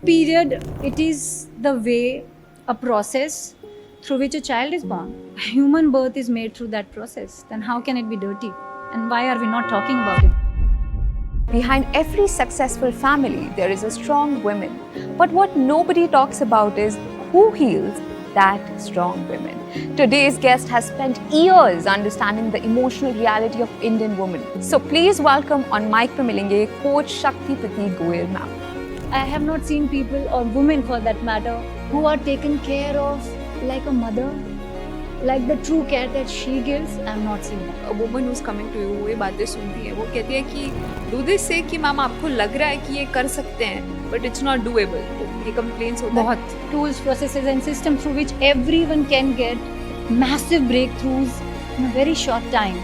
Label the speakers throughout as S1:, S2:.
S1: Period, it is the way, a process through which a child is born. Human birth is made through that process. Then how can it be dirty? And why are we not talking about it?
S2: Behind every successful family, there is a strong woman. But what nobody talks about is who heals that strong women. Today's guest has spent years understanding the emotional reality of Indian women. So please welcome on Mic पे मिलेंगे Coach Shakti Prati Goyal ma'am.
S1: I have not seen people, or women for that matter, who are taken care of like a mother, like the true care that she gives. I have not seen that.
S2: A woman who's coming to you, वो ये बातें सुनती है, वो कहती है कि do this से कि मैम आपको लग रहा है कि ये कर सकते हैं, but it's not doable. ये complaints होता है.
S1: बहुत tools, processes and systems through which everyone can get massive breakthroughs in a very short time.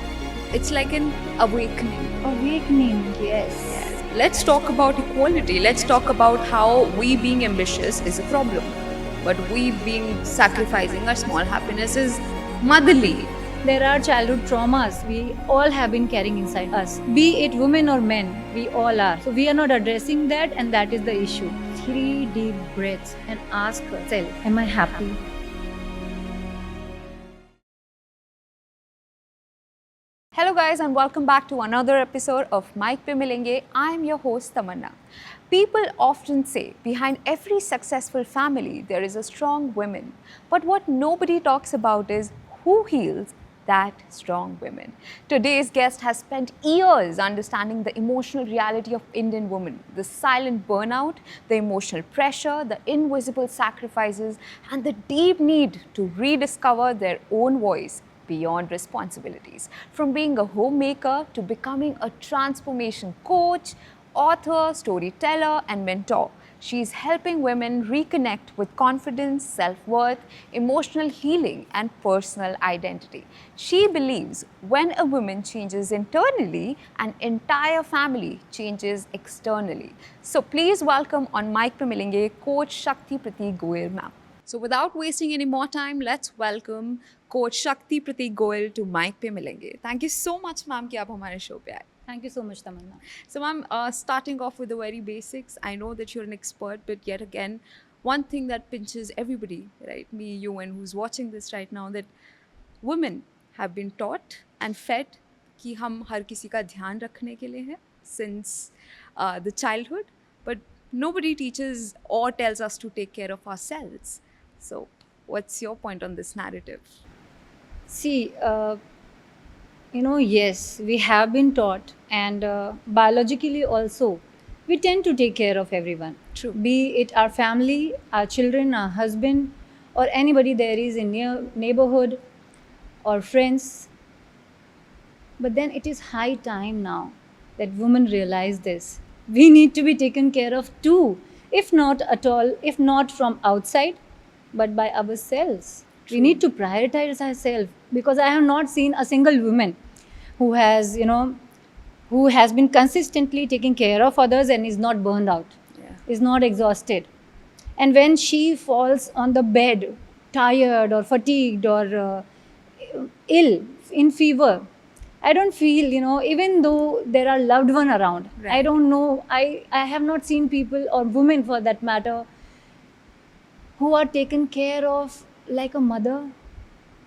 S2: It's like an awakening.
S1: Awakening, yes.
S2: Let's talk about equality. Let's talk about how we being ambitious is a problem, but we being sacrificing our small happiness is motherly.
S1: There are childhood traumas we all have been carrying inside us. Be it women or men, we all are. So we are not addressing that, and that is the issue. 3 deep breaths and ask yourself, am I happy?
S2: Hello guys and welcome back to another episode of Mic पे मिलेंगे. I am your host Tamanna. People often say behind every successful family there is a strong woman. But what nobody talks about is who heals that strong women. Today's guest has spent years understanding the emotional reality of Indian women, the silent burnout, the emotional pressure, the invisible sacrifices, and the deep need to rediscover their own voice beyond responsibilities. From being a homemaker to becoming a transformation coach, author, storyteller, and mentor, she is helping women reconnect with confidence, self-worth, emotional healing, and personal identity. She believes when a woman changes internally, an entire family changes externally. So please welcome on Mic पे मिलेंगे Coach Shakti Prati Goyal ma'am. So without wasting any more time, let's welcome Coach Shakti Prati Goyal to Mic पे मिलेंगे. Thank you so much, ma'am, कि आप हमारे show पे आए.
S1: Thank you so much, Tamanna.
S2: So, ma'am, starting off with the very basics, I know that you're an expert, but yet again, one thing that pinches everybody, right, me, you, and who's watching this right now, that women have been taught and fed कि हम हर किसी का ध्यान रखने के लिए हैं since the childhood, but nobody teaches or tells us to take care of ourselves. So, what's your point on this narrative?
S1: See, yes, we have been taught, and biologically also, we tend to take care of everyone.
S2: True.
S1: Be it our family, our children, our husband, or anybody there is in near neighborhood or friends. But then it is high time now that women realize this. We need to be taken care of too, if not at all, if not from outside, but by ourselves. We need to prioritize ourselves, because I have not seen a single woman who has, who has been consistently taking care of others and is not burned out, is not exhausted. And when she falls on the bed, tired or fatigued or ill, in fever, I don't feel, even though there are loved one around,
S2: Right.
S1: I don't know, I have not seen people, or women for that matter, who are taken care of like a mother,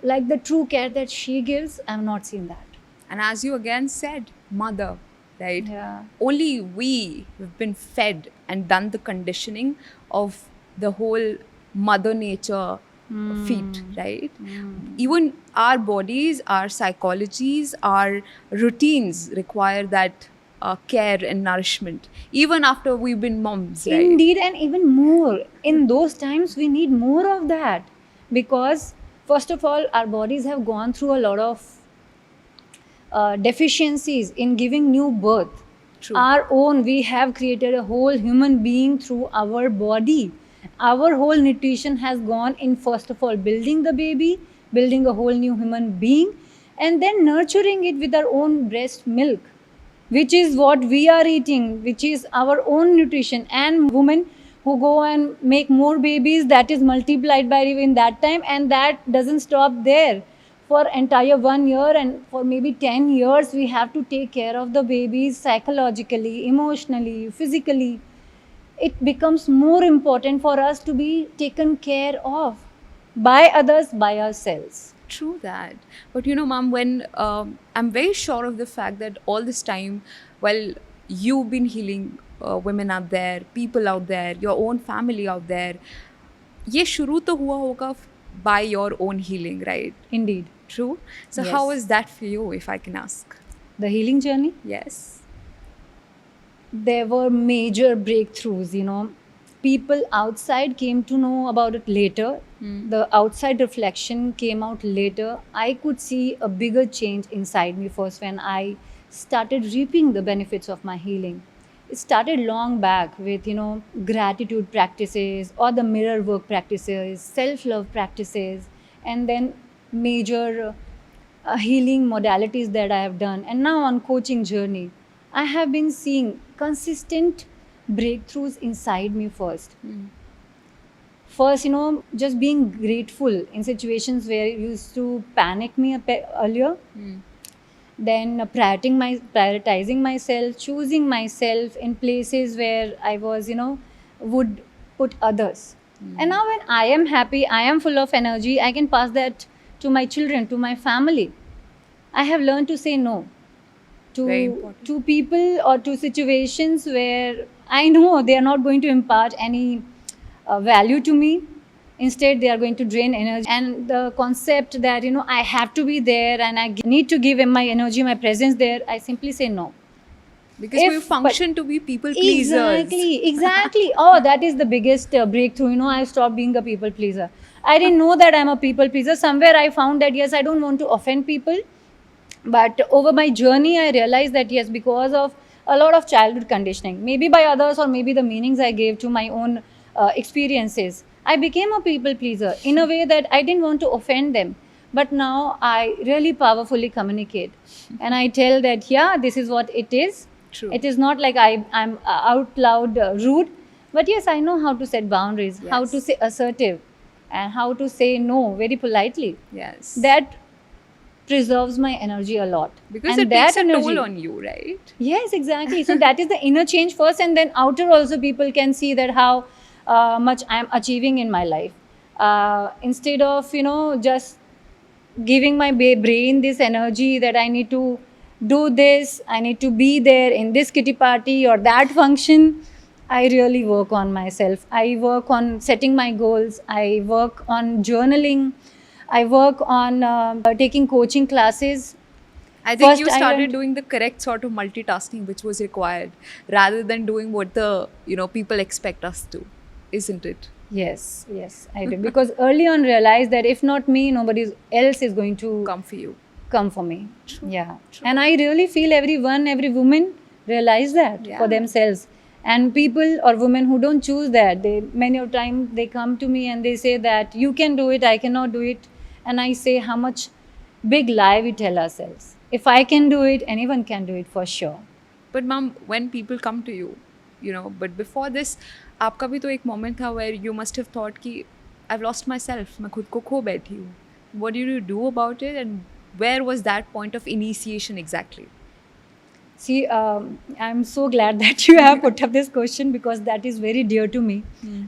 S1: like the true care that she gives. I have not seen that.
S2: And as you again said, mother, right?
S1: Yeah.
S2: Only we have been fed and done the conditioning of the whole mother nature feat, right? Even our bodies, our psychologies, our routines require that care and nourishment, even after we've been moms, right?
S1: Indeed, and even more. In those times, we need more of that, because, first of all, our bodies have gone through a lot of deficiencies in giving new birth.
S2: True.
S1: Our own, we have created a whole human being through our body. Our whole nutrition has gone in, first of all, building the baby, building a whole new human being, and then nurturing it with our own breast milk, which is what we are eating, which is our own nutrition. And women who go and make more babies, that is multiplied by in that time, and that doesn't stop there. For entire 1 year and for maybe 10 years, we have to take care of the babies psychologically, emotionally, physically. it becomes more important for us to be taken care of by others, by ourselves.
S2: True that. But you know, mom, when I'm very sure of the fact that all this time, well, you've been healing women out there, people out there, your own family out there. ये शुरू तो हुआ होगा by your own healing, right?
S1: Indeed.
S2: True. So
S1: Yes.
S2: how was that for you, if I can ask?
S1: The healing journey,
S2: Yes.
S1: there were major breakthroughs, you know. People outside came to know about it later. The outside reflection came out later. I could see a bigger change inside me first when I started reaping the benefits of my healing. It started long back with, you know, gratitude practices or the mirror work practices, self love practices, and then major healing modalities that I have done. And now on coaching journey, I have been seeing consistent breakthroughs inside me first. First, you know, just being grateful in situations where it used to panic me earlier. Then prioritizing myself, choosing myself in places where I was, you know, would put others. And now when I am happy, I am full of energy, I can pass that to my children, to my family. I have learned to say no
S2: Very
S1: to
S2: important.
S1: people or to situations where I know they are not going to impart any value to me. Instead, they are going to drain energy. And the concept that, you know, I have to be there and I need to give my energy, my presence there, I simply say no.
S2: Because we
S1: If-
S2: function to be people pleasers.
S1: Exactly. Oh, that is the biggest breakthrough. You know, I stopped being a people pleaser. I didn't know that I'm a people pleaser. Somewhere I found that, yes, I don't want to offend people. But over my journey, I realized that, yes, because of a lot of childhood conditioning, maybe by others or maybe the meanings I gave to my own experiences, I became a people pleaser in a way that I didn't want to offend them. But now I really powerfully communicate. And I tell that, yeah, this is what it is.
S2: True.
S1: It is not like I'm out loud rude. But yes, I know how to set boundaries, how to
S2: Yes.
S1: say assertive, and how to say no very politely.
S2: Yes.
S1: That preserves my energy a lot.
S2: because
S1: And
S2: it takes
S1: that
S2: a
S1: energy,
S2: toll on you, right?
S1: yes, exactly. So that is the inner change first, and then outer also people can see that how much I am achieving in my life. Instead of, you know, just giving my brain this energy that I need to do this, I need to be there in this kitty party or that function. I really work on myself. I work on setting my goals. I work on journaling. I work on taking coaching classes.
S2: I think
S1: First,
S2: you
S1: I
S2: started
S1: learned-
S2: doing the correct sort of multitasking which was required rather than doing what the people expect us to, isn't it?
S1: Yes, I do. Because early on realized that if not me, nobody else is going to
S2: Come for you.
S1: come for me. Yeah.
S2: True.
S1: And I really feel everyone, every woman realize that
S2: Yeah.
S1: for themselves. And people or women who don't choose that, they many of time they come to me and they say that you can do it, I cannot do it. And I say how much big lie we tell ourselves. If I can do it, anyone can do it for sure.
S2: But mom, when people come to you, but before this, आपका भी तो एक moment था where you must have thought कि I've lost myself, मैं खुद को खो बैठी हूँ. What did you do about it, and where was that point of initiation exactly?
S1: See, I'm so glad that you have put up this question because that is very dear to me.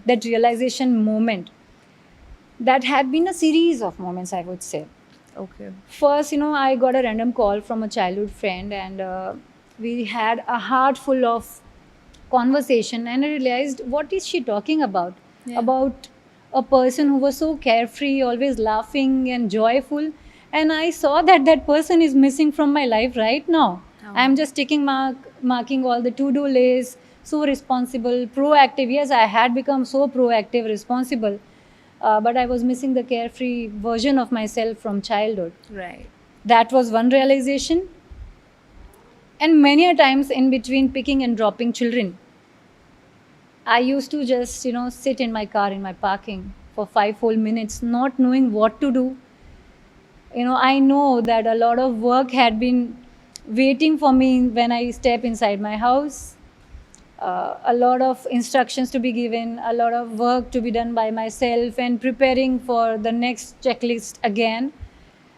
S1: That realization moment. That had been a series of moments, I would say.
S2: Okay.
S1: First, you know, I got a random call from a childhood friend, and we had a heart full of conversation. And I realized, what is she talking about?
S2: Yeah.
S1: About a person who was so carefree, always laughing and joyful. And I saw that that person is missing from my life right now.
S2: Oh.
S1: I'm just marking all the to-do lists, so responsible, proactive. Yes, I had become so proactive, responsible. But I was missing the carefree version of myself from childhood.
S2: Right.
S1: That was one realization. And many a times in between picking and dropping children, I used to just, you know, sit in my car in my parking for 5 whole minutes, not knowing what to do. You know, I know that a lot of work had been waiting for me when I step inside my house. A lot of instructions to be given, a lot of work to be done by myself, and preparing for the next checklist again.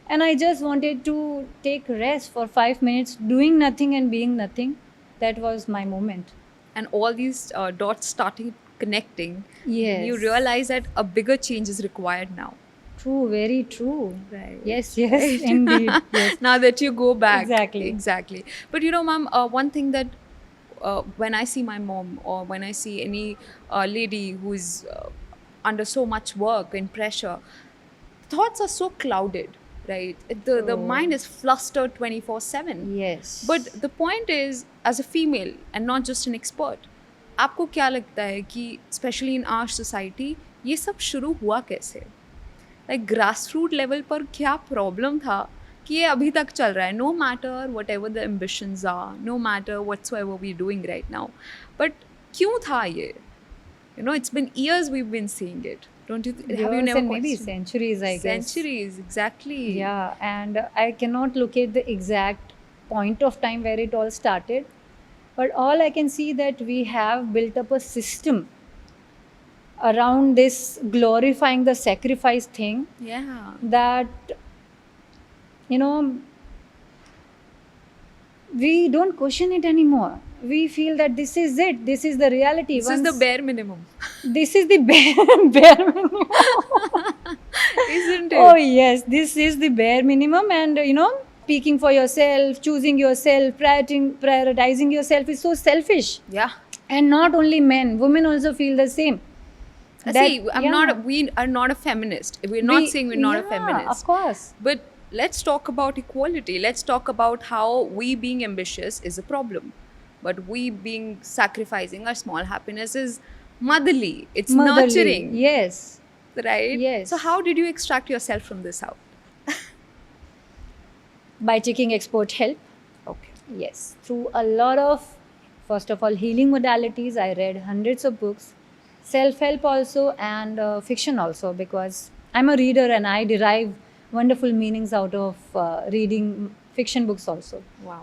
S1: And I just wanted to take rest for 5 minutes, doing nothing and being nothing. That was my moment.
S2: and all these dots starting connecting,
S1: Yes.
S2: you realize that a bigger change is required now.
S1: True, very true.
S2: Right.
S1: Yes, yes, indeed. Yes.
S2: Now that you go back.
S1: Exactly.
S2: Exactly. But you know, ma'am, one thing that when I see my mom or when I see any lady who is under so much work and pressure, thoughts are so clouded, right? The
S1: True.
S2: mind is flustered 24/7.
S1: Yes.
S2: But the point is, as a female and not just an expert, आपको क्या लगता है कि specially in our society ये सब शुरू हुआ कैसे? लाइक ग्रास रूट लेवल पर क्या प्रॉब्लम था कि ये अभी तक चल रहा है, no matter whatever the ambitions are, no matter what's ever we doing right now, but क्यों था ये? You know, it's been years we've been seeing it. Don't you? Have you
S1: Years
S2: never
S1: and maybe
S2: questioned?
S1: centuries, I guess.
S2: Centuries, exactly.
S1: Yeah, and I cannot locate the exact point of time where it all started, but all I can see that we have built up a system around this glorifying the sacrifice thing
S2: Yeah.
S1: that, you know, we don't question it anymore. We feel that this is it, this is the reality.
S2: This is the bare minimum,
S1: This is the bare minimum.
S2: isn't it?
S1: Oh yes, this is the bare minimum, and you know, speaking for yourself, choosing yourself, prioritizing yourself is so selfish.
S2: Yeah.
S1: And not only men, women also feel the same. That-
S2: See, we are not a feminist. We're not saying we're not a feminist.
S1: Of course.
S2: But let's talk about equality. Let's talk about how we being ambitious is a problem. But we being sacrificing our small happiness is motherly. It's
S1: Motherly.
S2: nurturing.
S1: Yes.
S2: Right?
S1: Yes.
S2: So how did you extract yourself from this out?
S1: By taking expert help.
S2: Okay.
S1: Yes. Through a lot of, first of all, healing modalities. I read hundreds of books, self-help also, and fiction also, because I'm a reader and I derive wonderful meanings out of reading fiction books also.
S2: Wow.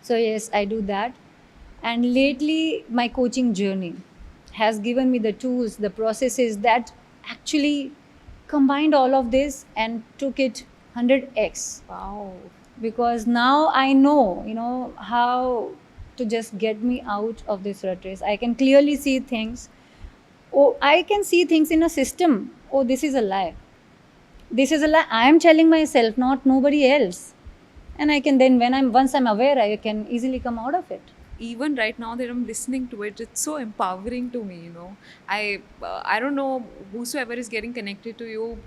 S1: So yes, I do that. And lately, my coaching journey has given me the tools, the processes that actually combined all of this and took it 100x.
S2: Wow.
S1: Because now I know, you know, how to just get me out of this rat race. I can clearly see things. Oh, I can see things in a system. Oh, this is a lie. This is a lie. I am telling myself, not nobody else. And I can then, once I'm aware, I can easily come out of it.
S2: Even right now that I'm listening to it, it's so empowering to me. You know, I don't know, whosoever is getting connected to you,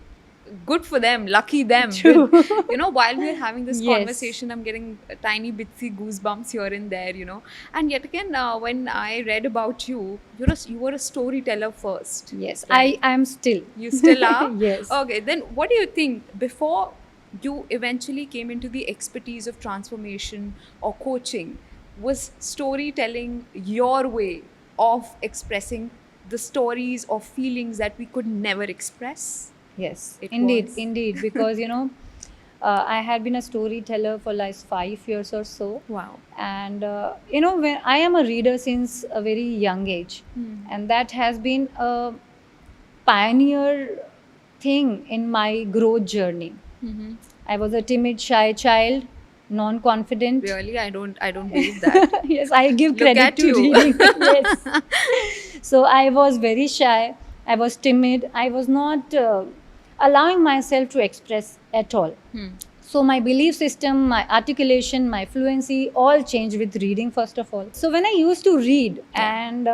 S2: good for them, lucky them.
S1: True.
S2: But, you know, while we're having this
S1: Yes.
S2: conversation, I'm getting tiny bitsy goosebumps here and there. You know, and yet again, when I read about you, you were a storyteller first.
S1: Yes,
S2: Right.
S1: I am still.
S2: You still are?
S1: Yes.
S2: Okay, then what do you think before you eventually came into the expertise of transformation or coaching? Was storytelling your way of expressing the stories or feelings that we could never express?
S1: Yes,
S2: It
S1: indeed,
S2: was.
S1: indeed. Because, you know, I had been a storyteller for last 5 years or so.
S2: Wow.
S1: And, you know, when I am a reader since a very young age. And that has been a pioneer thing in my growth journey. I was a timid, shy child, non-confident.
S2: Really, I don't believe that.
S1: Yes, I give
S2: Look
S1: credit
S2: at
S1: to
S2: you.
S1: reading. Yes. So I was very shy. I was timid. I was not allowing myself to express at all. So my belief system, my articulation, my fluency all changed with reading, first of all. So when I used to read, and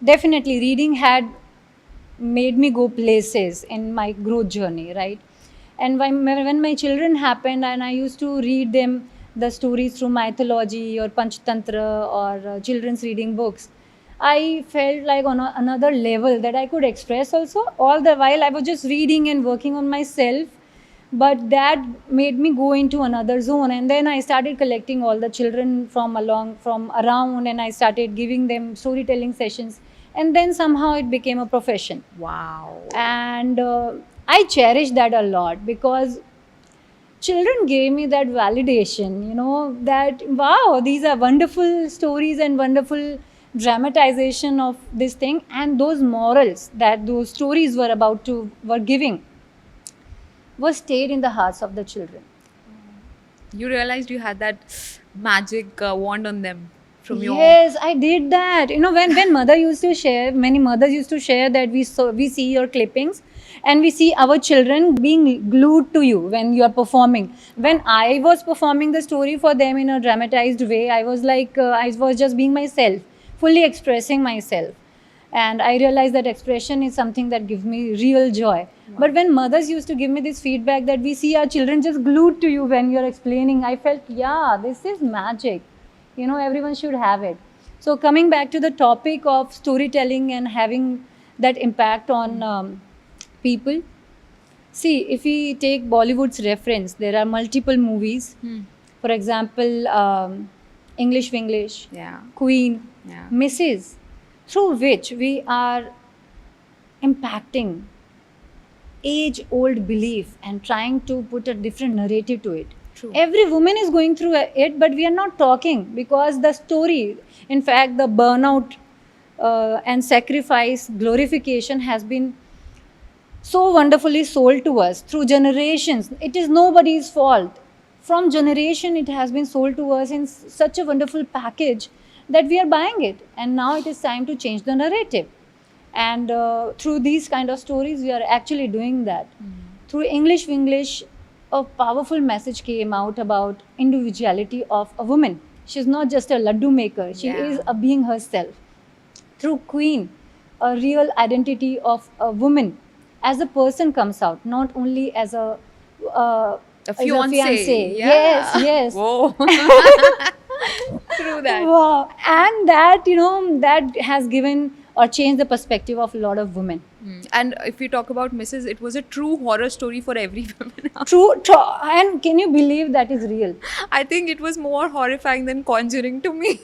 S1: definitely reading had made me go places in my growth journey, right? And when my children happened and I used to read them the stories through mythology or Panchtantra or children's reading books, I felt like on another level that I could express also. All the while I was just reading and working on myself, but that made me go into another zone. And then I started collecting all the children from around, and I started giving them storytelling sessions. And then somehow it became a profession.
S2: Wow.
S1: And I cherish that a lot, because children gave me that validation, you know, that wow, these are wonderful stories and wonderful dramatization of this thing, and those morals that those stories were giving was stayed in the hearts of the children.
S2: You realized you had that magic wand on them. from your...
S1: Yes, I did that. You know, when mother used to share, many mothers used to share that we see your clippings, and we see our children being glued to you when you are performing. When I was performing the story for them in a dramatized way, I was like, I was just being myself, fully expressing myself. And I realized that expression is something that gives me real joy. But when mothers used to give me this feedback that we see our children just glued to you when you're explaining, I felt, yeah, this is magic. You know, everyone should have it. So coming back to the topic of storytelling and having that impact on people, see, if we take Bollywood's reference, there are multiple movies. For example, English Winglish,
S2: Yeah.
S1: Queen,
S2: Yeah.
S1: Mrs., through which we are impacting age-old belief and trying to put a different narrative to it.
S2: True.
S1: Every woman is going through it, but we are not talking because the story, in fact, the burnout and sacrifice, glorification has been so wonderfully sold to us through generations. It is nobody's fault. From generation, it has been sold to us in such a wonderful package that we are buying it. And now it is time to change the narrative. And through these kind of stories, we are actually doing that. Through English Winglish, a powerful message came out about individuality of a woman. She's not just a laddu maker. She
S2: Yeah.
S1: is a being herself. Through Queen, a real identity of a woman as a person comes out, not only as a
S2: fiancé. Yeah.
S1: Yes, yes.
S2: Whoa. True that.
S1: Wow. And that, you know, that has given or changed the perspective of a lot of women.
S2: And if you talk about Mrs., it was a true horror story for every woman.
S1: True. And can you believe that is real?
S2: I think it was more horrifying than Conjuring to me.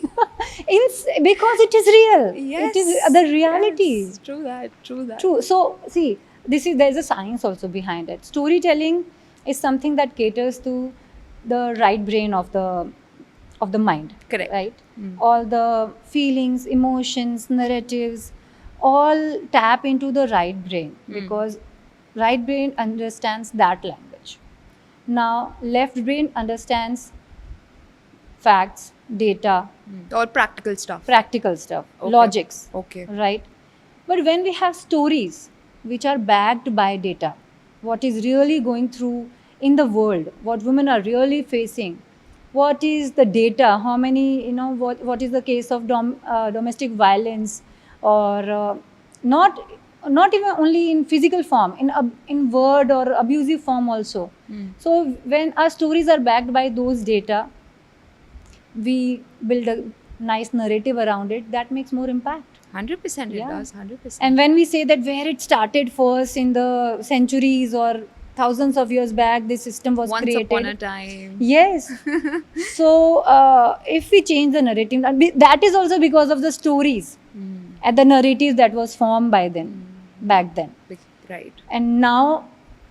S1: Because it is real.
S2: Yes.
S1: It is the reality.
S2: Yes, true that.
S1: True. So see, there's a science also behind it. Storytelling is something that caters to the right brain of the mind.
S2: Correct.
S1: Right. All the feelings, emotions, narratives, all tap into the right brain because right brain understands that language. Now, left brain understands facts, data,
S2: All practical stuff.
S1: practical stuff,
S2: Okay.
S1: logics.
S2: Okay.
S1: Right? But when we have stories which are backed by data, what is really going through in the world, what women are really facing, what is the data, how many, what is the case of domestic violence, or not even only in physical form, in word or abusive form also. So when our stories are backed by those data, we build a nice narrative around it that makes more impact.
S2: 100% it
S1: Yeah.
S2: does. 100%.
S1: And when we say that where it started first in the centuries or thousands of years back, this system was
S2: Once
S1: created.
S2: upon a time.
S1: Yes. So if we change the narrative, that is also because of the stories and the narratives that was formed by them back then.
S2: Right.
S1: And now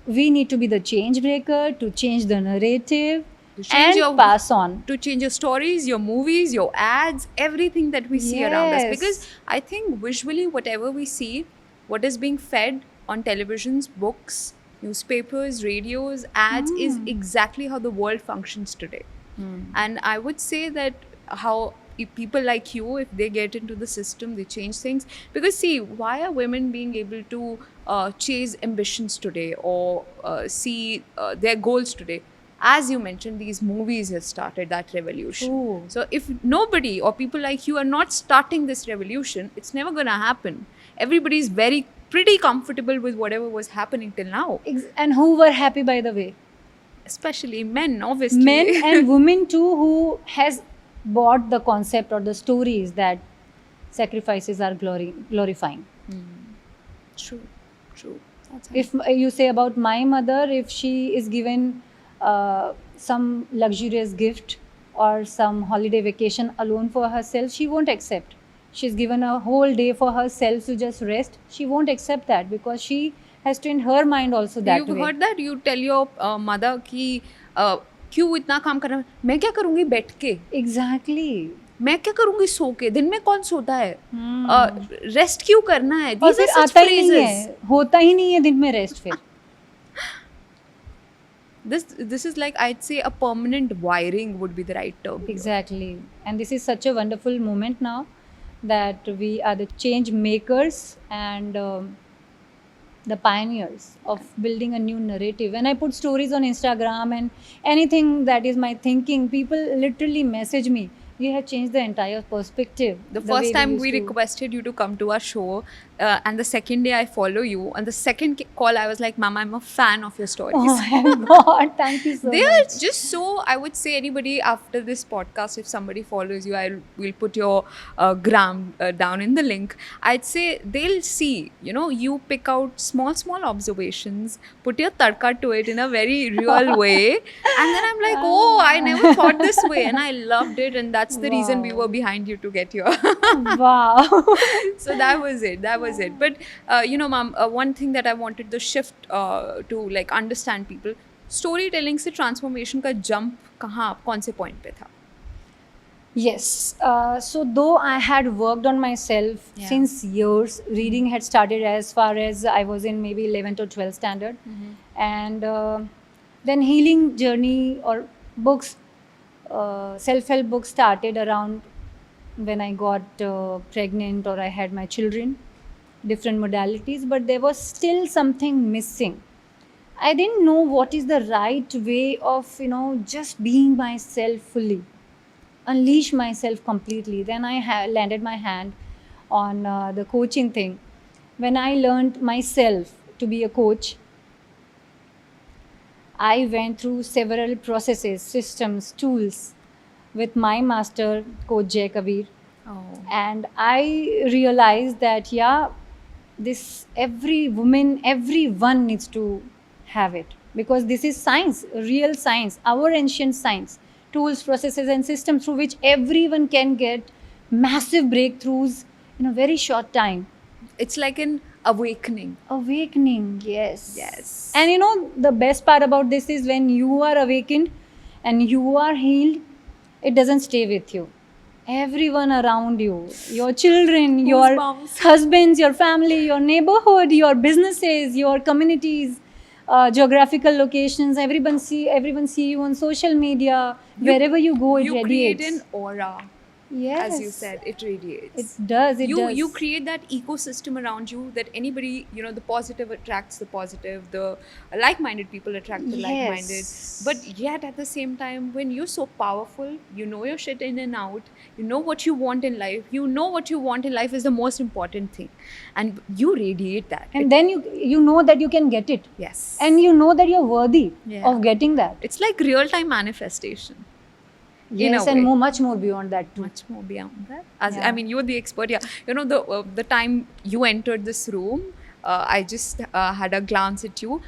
S1: we need to be the change breaker to change the narrative
S2: To change
S1: and
S2: your-
S1: pass on.
S2: To change your stories, your movies, your ads, everything that we see around us.
S1: Yes.
S2: Because I think visually, whatever we see, what is being fed on televisions, books, newspapers, radios, ads is exactly how the world functions today. And I would say that how if people like you, if they get into the system, they change things. Because see, why are women being able to chase ambitions today or see their goals today? As you mentioned, these movies have started that revolution.
S1: True.
S2: So if nobody or people like you are not starting this revolution, it's never going to happen. Everybody's pretty comfortable with whatever was happening till now.
S1: And who were happy, by the way?
S2: Especially men, obviously.
S1: Men and women too, who has bought the concept or the stories that sacrifices are glorifying.
S2: True. That's
S1: If you say about my mother, if she is given some luxurious gift or some holiday vacation alone for herself, she won't accept. She's given a whole day for herself to just rest. She won't accept that because she has trained her mind also that
S2: You've
S1: way.
S2: heard that? You tell your mother कि क्यों इतना काम करना, मैं क्या करूँगी बैठ के,
S1: Exactly.
S2: मैं क्या करूँगी सो के, दिन में कौन सोता है, रेस्ट क्यों करना है.
S1: और
S2: These are
S1: फिर
S2: such
S1: आता ही नहीं
S2: phrases.
S1: है, होता ही नहीं है दिन में रेस्ट फिर.
S2: This is like, I'd say, a permanent wiring would be the right term here.
S1: Exactly. And this is such a wonderful moment now that we are the change makers and the pioneers of building a new narrative. When I put stories on Instagram and anything that is my thinking, people literally message me. You have changed the entire perspective.
S2: The
S1: way
S2: first time
S1: used
S2: we
S1: to."
S2: requested you to come to our show, and the second day I follow you. On the second call, I was like, "Mama, I'm a fan of your stories."
S1: Oh my God, thank you so
S2: They are
S1: much.
S2: just so, I would say, anybody after this podcast, if somebody follows you, I will put your gram down in the link. I'd say they'll see, you pick out small observations, put your tadka to it in a very real way, and then I'm like, oh, I never thought this way, and I loved it, and that's the reason we
S1: Wow.
S2: were behind you to get here.
S1: Wow.
S2: So that was it. But ma'am, one thing that I wanted the shift to like understand people, story telling से transformation का jump कहाँ, कौन से point पे था?
S1: Yes. So though I had worked on myself
S2: Yeah.
S1: since years, reading had started as far as I was in maybe 11th or 12th standard. And then healing journey or books, self-help books started around when I got pregnant or I had my children, different modalities, but there was still something missing. I didn't know what is the right way of, just being myself fully, unleash myself completely. Then I landed my hand on the coaching thing. When I learned myself to be a coach, I went through several processes, systems, tools with my master, Coach Jay Kabir.
S2: Oh.
S1: And I realized that, yeah, this every woman, everyone needs to have it, because this is science, real science, our ancient science, tools, processes, and systems through which everyone can get massive breakthroughs in a very short time.
S2: It's like an awakening.
S1: Awakening, yes.
S2: Yes.
S1: And the best part about this is when you are awakened and you are healed, it doesn't stay with you. Everyone around you, your children, your
S2: Goosebumps.
S1: husbands, your family, your neighborhood, your businesses, your communities, geographical locations, everyone see you on social media. Wherever you go, it
S2: You
S1: radiates.
S2: create an aura.
S1: Yes.
S2: As you said, it radiates.
S1: It does. It does.
S2: You create that ecosystem around you that anybody, the positive attracts the positive, the like-minded people attract the like-minded.
S1: Yes.
S2: But yet at the same time, when you're so powerful, you know your shit in and out, you know what you want in life, what you want in life is the most important thing, and you radiate that.
S1: And then you know that you can get it.
S2: Yes.
S1: And you know that you're worthy
S2: Yeah.
S1: of getting that.
S2: It's like real-time manifestation.
S1: Yes, and much more beyond that too.
S2: Much more beyond that. As
S1: Yeah.
S2: I mean, you're the expert here. The time you entered this room, I just had a glance at you.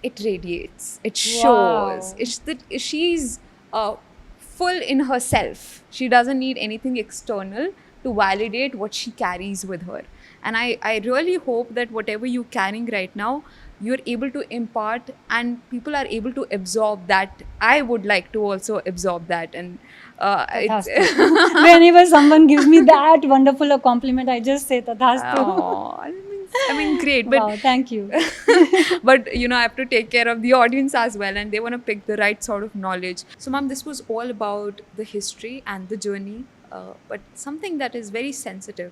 S2: It radiates. It shows.
S1: Wow.
S2: It's that she's full in herself. She doesn't need anything external to validate what she carries with her. And I really hope that whatever you're carrying right now, you're able to impart and people are able to absorb that. I would like to also absorb that. And
S1: Tathastu. Whenever someone gives me that wonderful a compliment, I just say Tathastu.
S2: Aw, I mean, great. But
S1: Wow, thank you.
S2: but I have to take care of the audience as well, and they want to pick the right sort of knowledge. So ma'am, this was all about the history and the journey, but something that is very sensitive.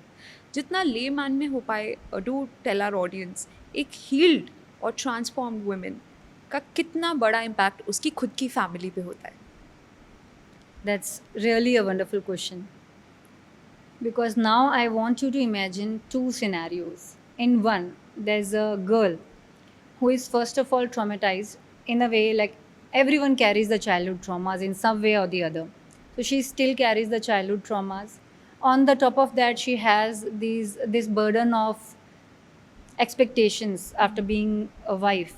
S2: जितना layman में हो पाए, do tell our audience, एक healed और transformed women का कितना बड़ा impact उसकी खुद की family पे होता है?
S1: That's really a wonderful question. Because now I want you to imagine two scenarios. In one, there's a girl who is first of all traumatized in a way, like everyone carries the childhood traumas in some way or the other. So she still carries the childhood traumas. On the top of that, she has this burden of expectations after being a wife.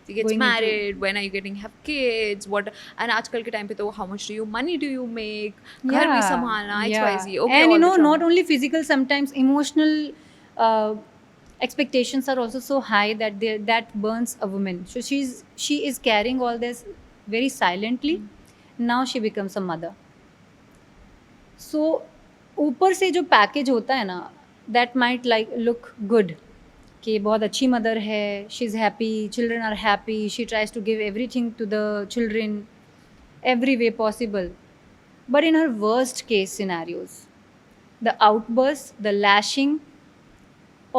S2: She gets
S1: Going into-
S2: married, when are you getting have kids, what, and आजकल के time पे तो how much money do you make, घर भी संभालना, XYZ. Okay,
S1: and
S2: all the
S1: not
S2: trauma.
S1: only physical, sometimes emotional expectations are also so high that that burns a woman. So she is carrying all this very silently. Now she becomes a mother. So ऊपर से जो package होता है ना, that might like look good कि बहुत अच्छी mother है, she is happy, children are happy, she tries to give everything to the children every way possible. But in her worst case scenarios, the outbursts, the lashing,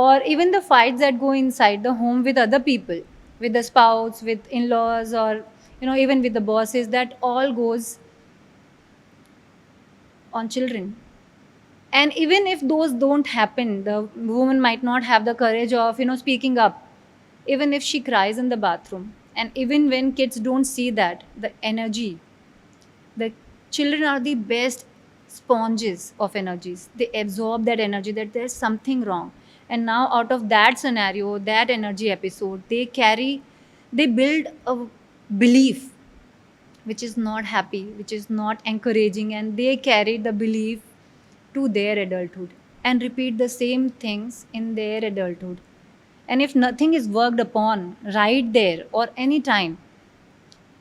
S1: or even the fights that go inside the home with other people, with the spouse, with in-laws, or even with the bosses, that all goes on children. And even if those don't happen, the woman might not have the courage of speaking up, even if she cries in the bathroom, and even when kids don't see that, the energy, the children are the best sponges of energies. They absorb that energy, that there's something wrong. And now out of that scenario, that energy episode, they build a belief which is not happy, which is not encouraging, and they carry the belief to their adulthood and repeat the same things in their adulthood. And if nothing is worked upon right there or any time,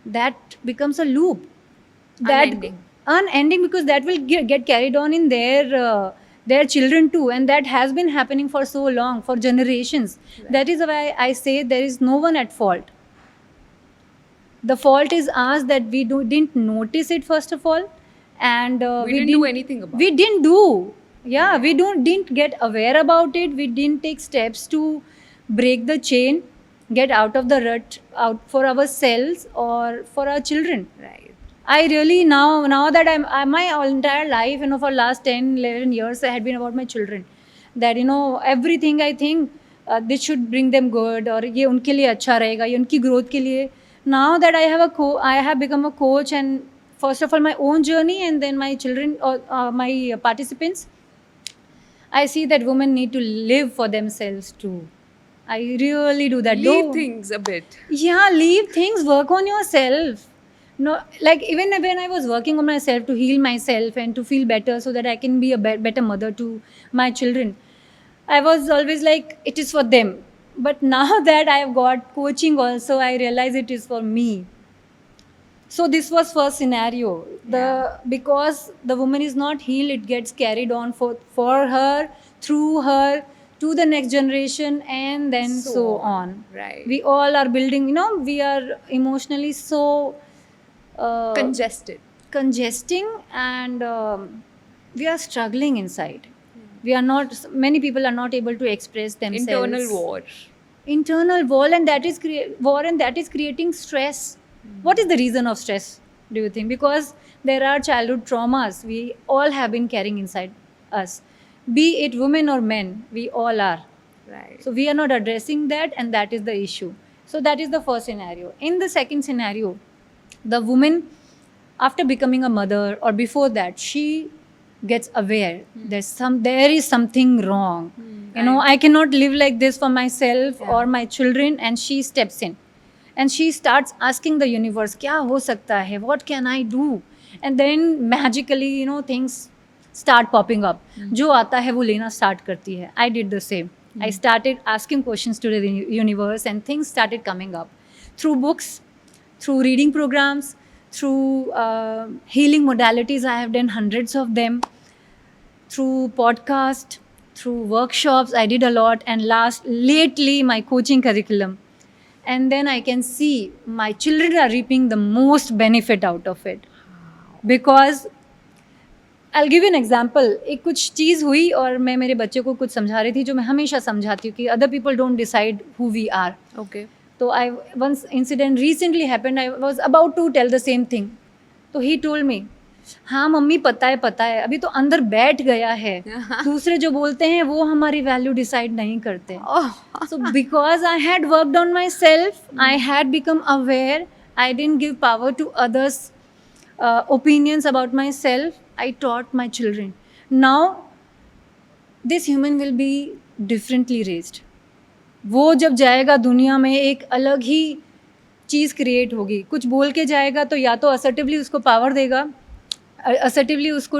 S1: that becomes a loop, that
S2: Unending.
S1: unending, because that will get carried on in their children too, and that has been happening for so long, for generations.
S2: Right.
S1: That is why I say there is no one at fault. The fault is us, that we didn't notice it first of all, and
S2: We didn't do anything about
S1: we
S2: it.
S1: didn't do, yeah, we didn't get aware about it. We didn't take steps to break the chain, get out of the rut, out for ourselves or for our children.
S2: Right.
S1: I really now that my entire life, for last 10, 11 years, had been about my children. That everything I think this should bring them good, or ये उनके लिए अच्छा रहेगा, ये उनकी growth के लिए. Now that I have become a coach, and first of all my own journey, and then my children or my participants, I see that women need to live for themselves too. I really do that.
S2: Leave things a bit.
S1: Yeah, leave things, work on yourself. No, like even when I was working on myself to heal myself and to feel better so that I can be a better mother to my children, I was always like, it is for them. But now that I have got coaching also, I realize it is for me. So this was first scenario. Because the woman is not healed, it gets carried on for her, through her, to the next generation, and then so on.
S2: Right.
S1: We all are building, we are emotionally so congesting, and we are struggling inside. We are not, many people are not able to express themselves. Internal war, and that is creating stress. What is the reason of stress, do you think? Because there are childhood traumas we all have been carrying inside us, be it women or men, we all are.
S2: Right.
S1: So we are not addressing that, and that is the issue. So that is the first scenario. In the second scenario, the woman, after becoming a mother or before that, she gets aware there is something wrong. I cannot live like this for myself or my children, and she steps in and she starts asking the universe, kya ho sakta hai, what can I do? And then magically, things start popping up. Jo aata hai wo lena start karti hai. I did the same. I started asking questions to the universe, and things started coming up through books, through reading programs, through healing modalities. I have done hundreds of them, through podcast, through workshops. I did a lot, and lately my coaching curriculum. And then I can see my children are reaping the most benefit out of it. Because I'll give you an example. एक कुछ चीज़ हुई और मैं मेरे बच्चे को कुछ समझा रही थी, जो मैं हमेशा समझाती हूँ कि other people don't decide who we are.
S2: Okay.
S1: So once incident recently happened, I was about to tell the same thing. तो he told me, हाँ मम्मी पता है, अभी तो अंदर बैठ गया है. दूसरे जो बोलते हैं वो हमारी वैल्यू डिसाइड नहीं करते. So because I had worked on myself, I had become aware, I didn't give power to others' opinions about myself. I taught my children. Now this human will be differently raised. वो जब जाएगा दुनिया में, एक अलग ही चीज़ create होगी. कुछ बोल के जाएगा तो या तो असर्टिवली उसको पावर देगा, असर्टिवली उसको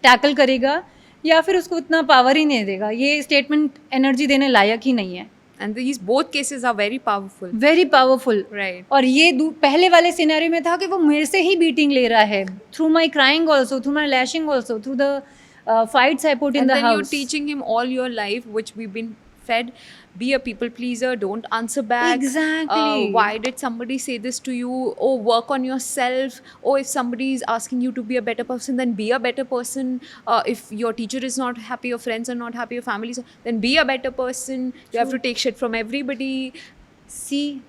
S1: टैकल करेगा, या फिर उसको उतना पावर ही नहीं देगा. ये स्टेटमेंट एनर्जी देने लायक ही नहीं है.
S2: And these both cases are very powerful.
S1: Very powerful.
S2: Right.
S1: और ये पहले वाले सिनेरियो में था कि वो मेरे से ही बीटिंग ले रहा है, through my crying also, through my lashing also, through the fights I put in
S2: And
S1: the
S2: then
S1: house.
S2: you're teaching him all your life, which we've been fed be a people pleaser, don't answer back.
S1: Exactly.
S2: Why did somebody say this to you? Oh, work on yourself. Oh, if somebody is asking you to be a better person, then be a better person. If your teacher is not happy, your friends are not happy, your family, then be a better person. You have to
S1: True.
S2: take shit from everybody.
S1: See,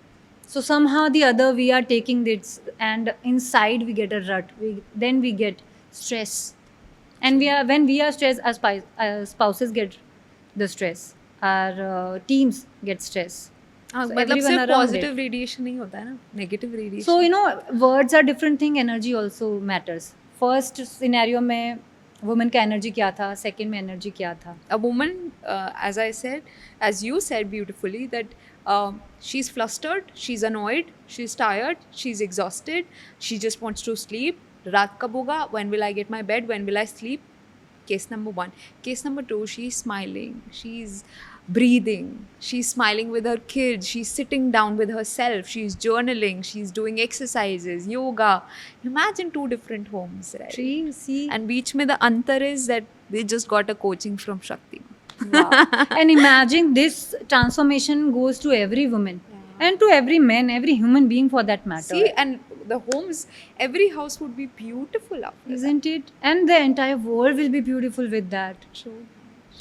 S1: so somehow the other we are taking this, and inside we get a rut. Then we get stress, and we are when we are stressed, our spouses get the stress. Our teams get stress.
S2: हाँ,
S1: So
S2: मतलब
S1: everyone
S2: सिर्फ
S1: around it.
S2: Positive radiation नहीं होता है ना, negative radiation.
S1: So words are different thing. Energy also matters. First scenario में woman का energy क्या था, second में energy क्या था.
S2: A woman, as you said beautifully, that she's flustered, she's annoyed, she's tired, she's exhausted, she just wants to sleep. Raat kab hoga? When will I get my bed? When will I sleep? Case number 1. Case number 2, she's smiling, she's breathing, she's smiling with her kids, she's sitting down with herself, she's journaling, she's doing exercises, yoga. Imagine 2 different homes, right?
S1: Tree, see.
S2: And beach mein the antar is that they just got a coaching from Shakti.
S1: Wow. And imagine this transformation goes to every woman and to every man, every human being for that matter.
S2: See, and the homes, every house would be beautiful after
S1: Isn't it? And the entire world will be beautiful with that.
S2: that. True.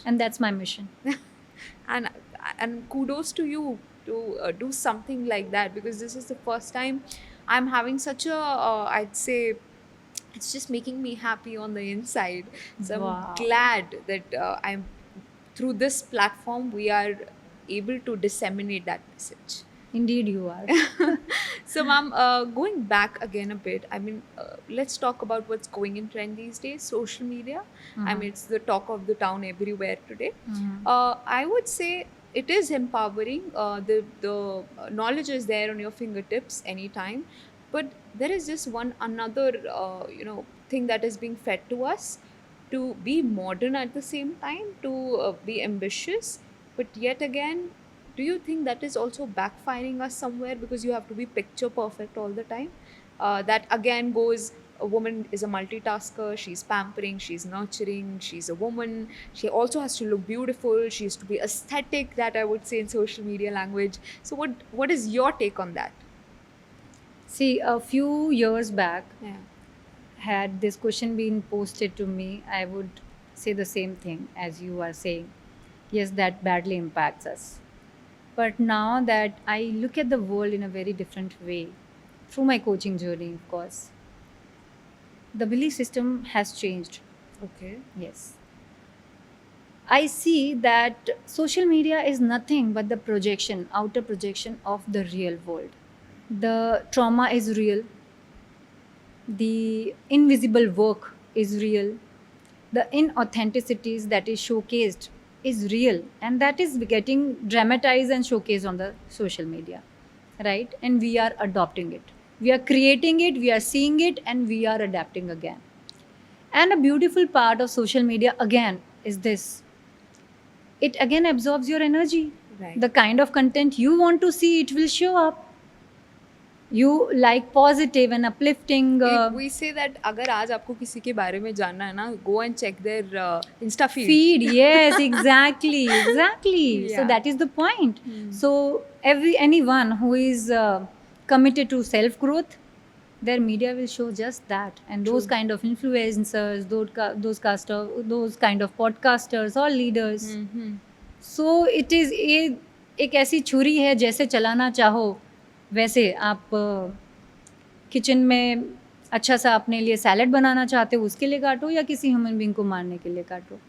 S1: And that's my mission.
S2: And kudos to you to do something like that, because this is the first time I'm having such a I'd say it's just making me happy on the inside. So
S1: Wow.
S2: I'm glad that I'm through this platform we are able to disseminate that message.
S1: Indeed, you are.
S2: So, ma'am, going back again a bit, I mean, let's talk about what's going in trend these days. Social media. I mean, it's the talk of the town everywhere today. I would say it is empowering. The knowledge is there on your fingertips anytime, but there is just one another thing that is being fed to us, to be modern at the same time, to be ambitious, but yet again, do you think that is also backfiring us somewhere, because you have to be picture perfect all the time? That again goes, a woman is a multitasker, she's pampering, she's nurturing, she's a woman, she also has to look beautiful, she has to be aesthetic, that I would say in social media language. So what is your take on that?
S1: See, a few years back,
S2: Yeah.
S1: had this question been posted to me, I would say the same thing as you are saying. Yes, that badly impacts us. But now that I look at the world in a very different way, through my coaching journey, of course, the belief system has changed.
S2: Okay.
S1: Yes. I see that social media is nothing but the projection, outer projection of the real world. The trauma is real. The invisible work is real. The inauthenticities that is showcased is real, and that is getting dramatized and showcased on the social media, right? And we are adopting it. We are creating it, we are seeing it, and we are adapting again. And a beautiful part of social media again is this. It again absorbs your energy.
S2: Right.
S1: The kind of content you want to see, it will show up. You like positive and uplifting.
S2: We say that अगर आज आपको किसी के बारे में जानना है ना, go and check their Insta feed.
S1: Feed, yes, exactly, exactly. So
S2: Yeah.
S1: that is the point. So anyone who is committed to self growth, their media will show just that. And those
S2: True.
S1: kind of influencers, those kind of podcasters or leaders.
S2: Mhm.
S1: So it is एक ऐसी छुरी है, जैसे चलाना चाहो वैसे आप kitchen में अच्छा सा अपने लिए सैलड बनाना चाहते हो उसके लिए काटो, या किसी ह्यूमन बीइंग को मारने के लिए काटो.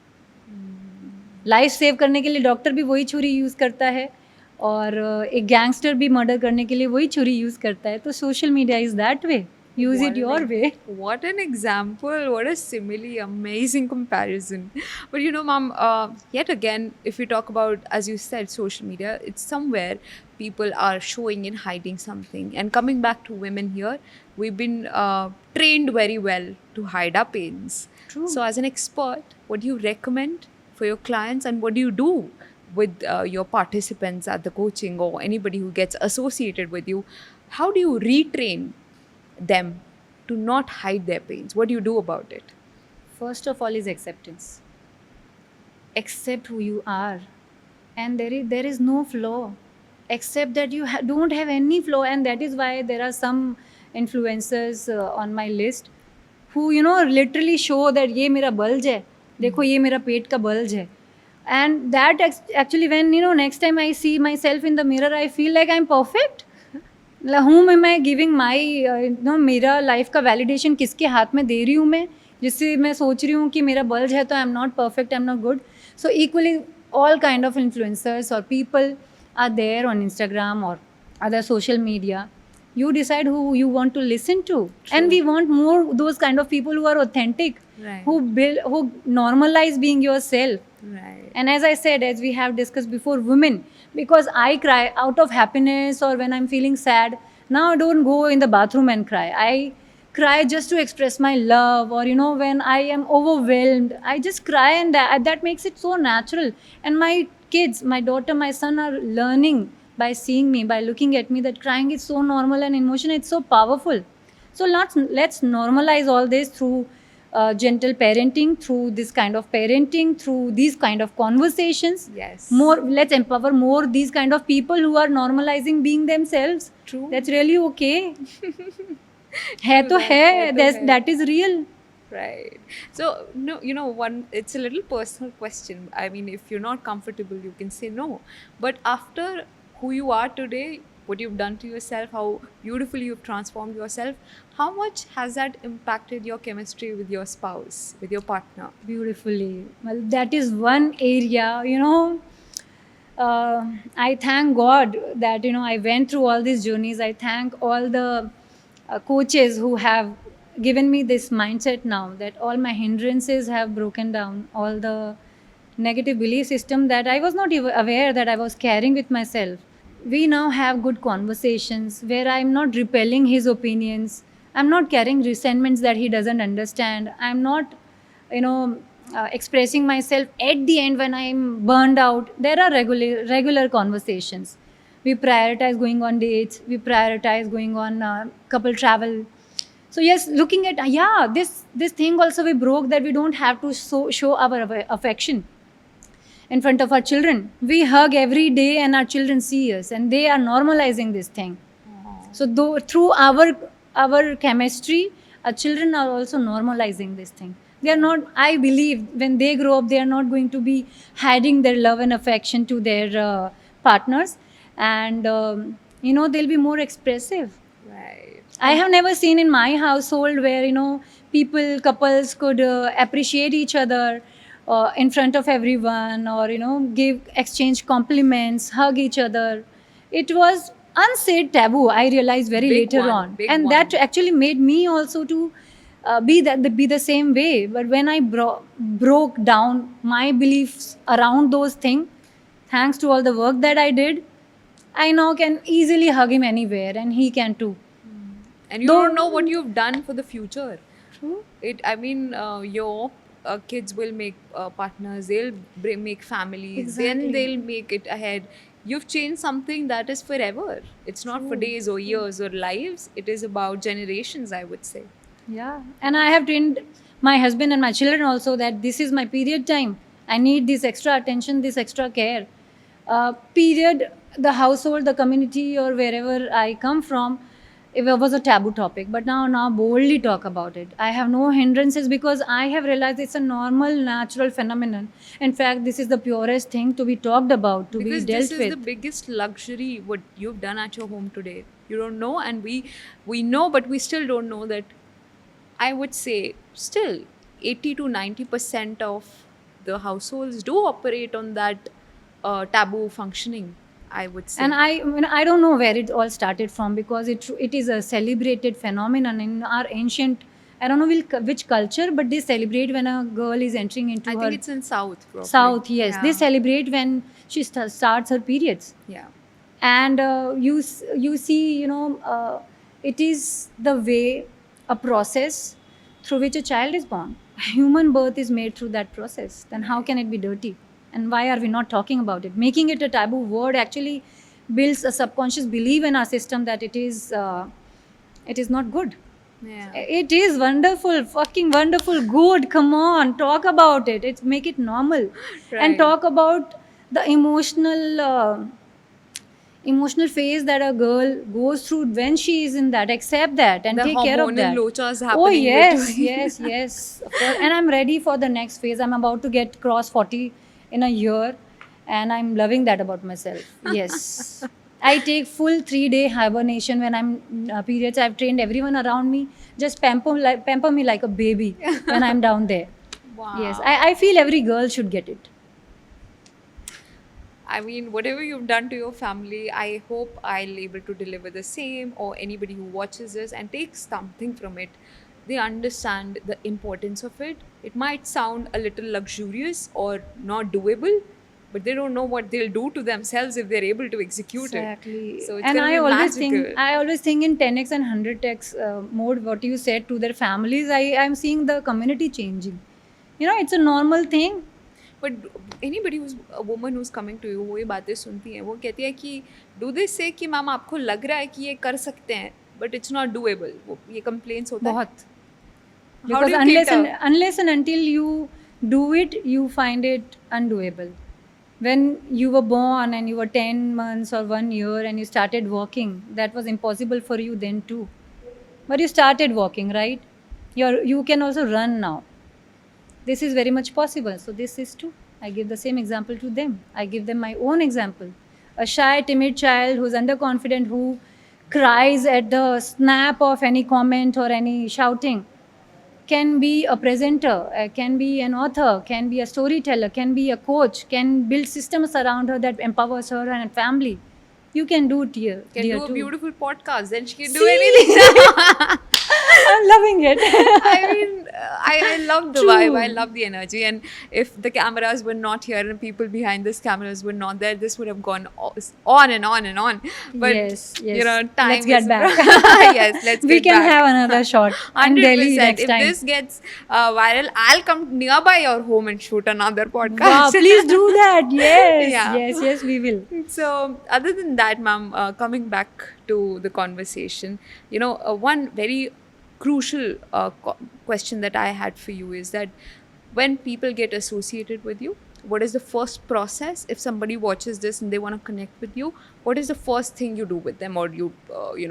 S1: लाइफ सेव करने के लिए डॉक्टर भी वही छुरी यूज़ करता है, और एक गैंगस्टर भी मर्डर करने के लिए वही छुरी यूज़ करता है. तो social media is that way. Use
S2: What
S1: it
S2: an
S1: your
S2: ex-
S1: way.
S2: What an example. What a simile. Amazing comparison. But ma'am, yet again, if we talk about, as you said, social media, it's somewhere people are showing and hiding something. And coming back to women here, we've been trained very well to hide our pains.
S1: True.
S2: So, as an expert, what do you recommend for your clients, and what do you do with your participants at the coaching, or anybody who gets associated with you? How do you retrain them to not hide their pains? What do you do about it?
S1: First of all is acceptance. Accept who you are. and there is no flaw, except that you don't have any flaw. And that is why there are some influencers on my list who literally show that ये मेरा bulge है, देखो ये मेरा पेट का bulge है. And that actually, when next time I see myself in the mirror, I feel like I'm perfect. whom am I giving my मेरा life का वैलिडेशन किसके हाथ में दे रही हूँ मैं, जिससे मैं सोच रही हूँ कि मेरा बल्ज है तो I am not perfect, I am not good. So equally all kind of influencers or people are there on Instagram or other social media. You decide who you want to listen to. And we want more those kind of people who are authentic,
S2: Right.
S1: who normalize being yourself.
S2: Right.
S1: And as I said, as we have discussed before, women, because I cry out of happiness or when I'm feeling sad, now I don't go in the bathroom and cry. I cry just to express my love, or when I am overwhelmed, I just cry, and that makes it so natural. And my kids, my daughter, my son are learning by seeing me, by looking at me, that crying is so normal and emotion, it's so powerful. So let's normalize all this through gentle parenting, through this kind of parenting, through these kind of conversations.
S2: Yes.
S1: More, let's empower more these kind of people who are normalizing being themselves.
S2: True.
S1: That's really okay. है तो है, that is real.
S2: Right. So, no, it's a little personal question. I mean, if you're not comfortable, you can say no. But after who you are today, what you've done to yourself, how beautifully you've transformed yourself, how much has that impacted your chemistry with your spouse, with your partner?
S1: Beautifully. Well, that is one area, I thank God that, I went through all these journeys. I thank all the coaches who have given me this mindset now, that all my hindrances have broken down, all the negative belief system that I was not even aware that I was carrying with myself. We now have good conversations where I'm not repelling his opinions. I'm not carrying resentments that he doesn't understand. I'm not, expressing myself at the end when I'm burned out. There are regular conversations. We prioritize going on dates. We prioritize going on couple travel. So yes, looking at this thing also we broke, that we don't have to show our affection in front of our children. We hug every day and our children see us, and they are normalizing this thing. So through our chemistry, our children are also normalizing this thing. They are not, I believe, when they grow up, they are not going to be hiding their love and affection to their partners, and they'll be more expressive.
S2: Right.
S1: I have never seen in my household where couples could appreciate each other in front of everyone, or exchange compliments, hug each other. It was unsaid taboo, I realized very
S2: Big
S1: later
S2: one,
S1: on,
S2: big
S1: and
S2: one.
S1: that actually made me also to be the same way. But when I broke down my beliefs around those things, thanks to all the work that I did, I now can easily hug him anywhere, and he can too.
S2: And you
S1: Though-
S2: don't know what you've done for the future.
S1: True.
S2: Your kids will make partners, they'll make families,
S1: Exactly.
S2: then they'll make it ahead. You've changed something that is forever. It's not for days or years or lives, it is about generations, I would say.
S1: Yeah, and I have trained my husband and my children also that this is my period time. I need this extra attention, this extra care. Period, the household, the community, or wherever I come from, it was a taboo topic. But now boldly talk about it. I have no hindrances because I have realized it's a normal, natural phenomenon. In fact, this is the purest thing to be talked about, to
S2: Because
S1: be dealt
S2: this is
S1: with.
S2: the biggest luxury what you've done at your home today. You don't know, and we know, but we still don't know that. I would say still 80 to 90% of the households do operate on that taboo functioning, I would say.
S1: And I don't know where it all started from, because it is a celebrated phenomenon in our ancient, I don't know which culture, but they celebrate when a girl is entering into
S2: I
S1: her
S2: think it's in South. Probably.
S1: South. Yes,
S2: Yeah.
S1: they celebrate when she starts her periods,
S2: Yeah.
S1: and you see, it is the way, a process through which a child is born. Human birth is made through that process. Then how can it be dirty? And why are we not talking about it? Making it a taboo word actually builds a subconscious belief in our system that it is not good.
S2: Yeah.
S1: It is wonderful, fucking wonderful, good. Come on, talk about it. Make it normal,
S2: Right.
S1: and talk about the emotional phase that a girl goes through when she is in that, accept that and
S2: The
S1: take care of
S2: hormonal
S1: that.
S2: lochas
S1: Oh
S2: happening
S1: yes,
S2: between.
S1: yes, of course. And I'm ready for the next phase. I'm about to get cross 40 in a year, and I'm loving that about myself. Yes. I take full 3-day hibernation when I'm periods. I've trained everyone around me, just pamper me like a baby when I'm down there. Yes,
S2: Wow.
S1: I feel every girl should get it.
S2: I mean, whatever you've done to your family, I hope I'll able to deliver the same, or anybody who watches this and takes something from it. They understand the importance of it. It might sound a little luxurious or not doable, but they don't know what they'll do to themselves if they're able to execute
S1: Exactly.
S2: it. So it's
S1: And
S2: gonna be magical.
S1: I always think in 10x and 100x mode, what you said to their families, I'm seeing the community changing. You know, it's a normal thing.
S2: But anybody who's a woman who's coming to you, वो ये बातें सुनती हैं, वो कहती है कि do they से कि मैम आपको लग रहा है कि ये कर सकते हैं बट इट्स नॉट डूएबल, वो ये कंप्लेंट्स होता है.
S1: बहुत.
S2: How do
S1: Because
S2: you cater?
S1: unless and until you do it, you find it undoable. When you were born and you were 10 months or 1 year and you started walking, that was impossible for you then too. But you started walking, right? You can also run now. This is very much possible. So this is too. I give the same example to them. I give them my own example. A shy, timid child who's underconfident, who cries at the snap of any comment or any shouting, can be a presenter, can be an author, can be a storyteller, can be a coach, can build systems around her that empowers her and family. You can do it here.
S2: Can
S1: dear
S2: do a
S1: too.
S2: beautiful podcast, then she can do
S1: See?
S2: anything.
S1: I'm loving it.
S2: I mean, I love the
S1: True.
S2: vibe. I love the energy. And if the cameras were not here and people behind this cameras were not there, this would have gone on and on and on. But
S1: Yes,
S2: you know,
S1: yes.
S2: time
S1: Let's get
S2: is
S1: back.
S2: yes, let's
S1: We
S2: get
S1: can
S2: back.
S1: have another shot in
S2: 100%.
S1: Delhi next
S2: If
S1: time.
S2: this gets viral, I'll come nearby your home and shoot another podcast.
S1: Wow, please do that. Yes,
S2: Yeah.
S1: yes, we will.
S2: So, other than that, ma'am, coming back to the conversation, you know, one very crucial question that I had for you is that when people get associated with you, what is the first process? If somebody watches this and they want to connect with you, what is the first thing you do with them, or you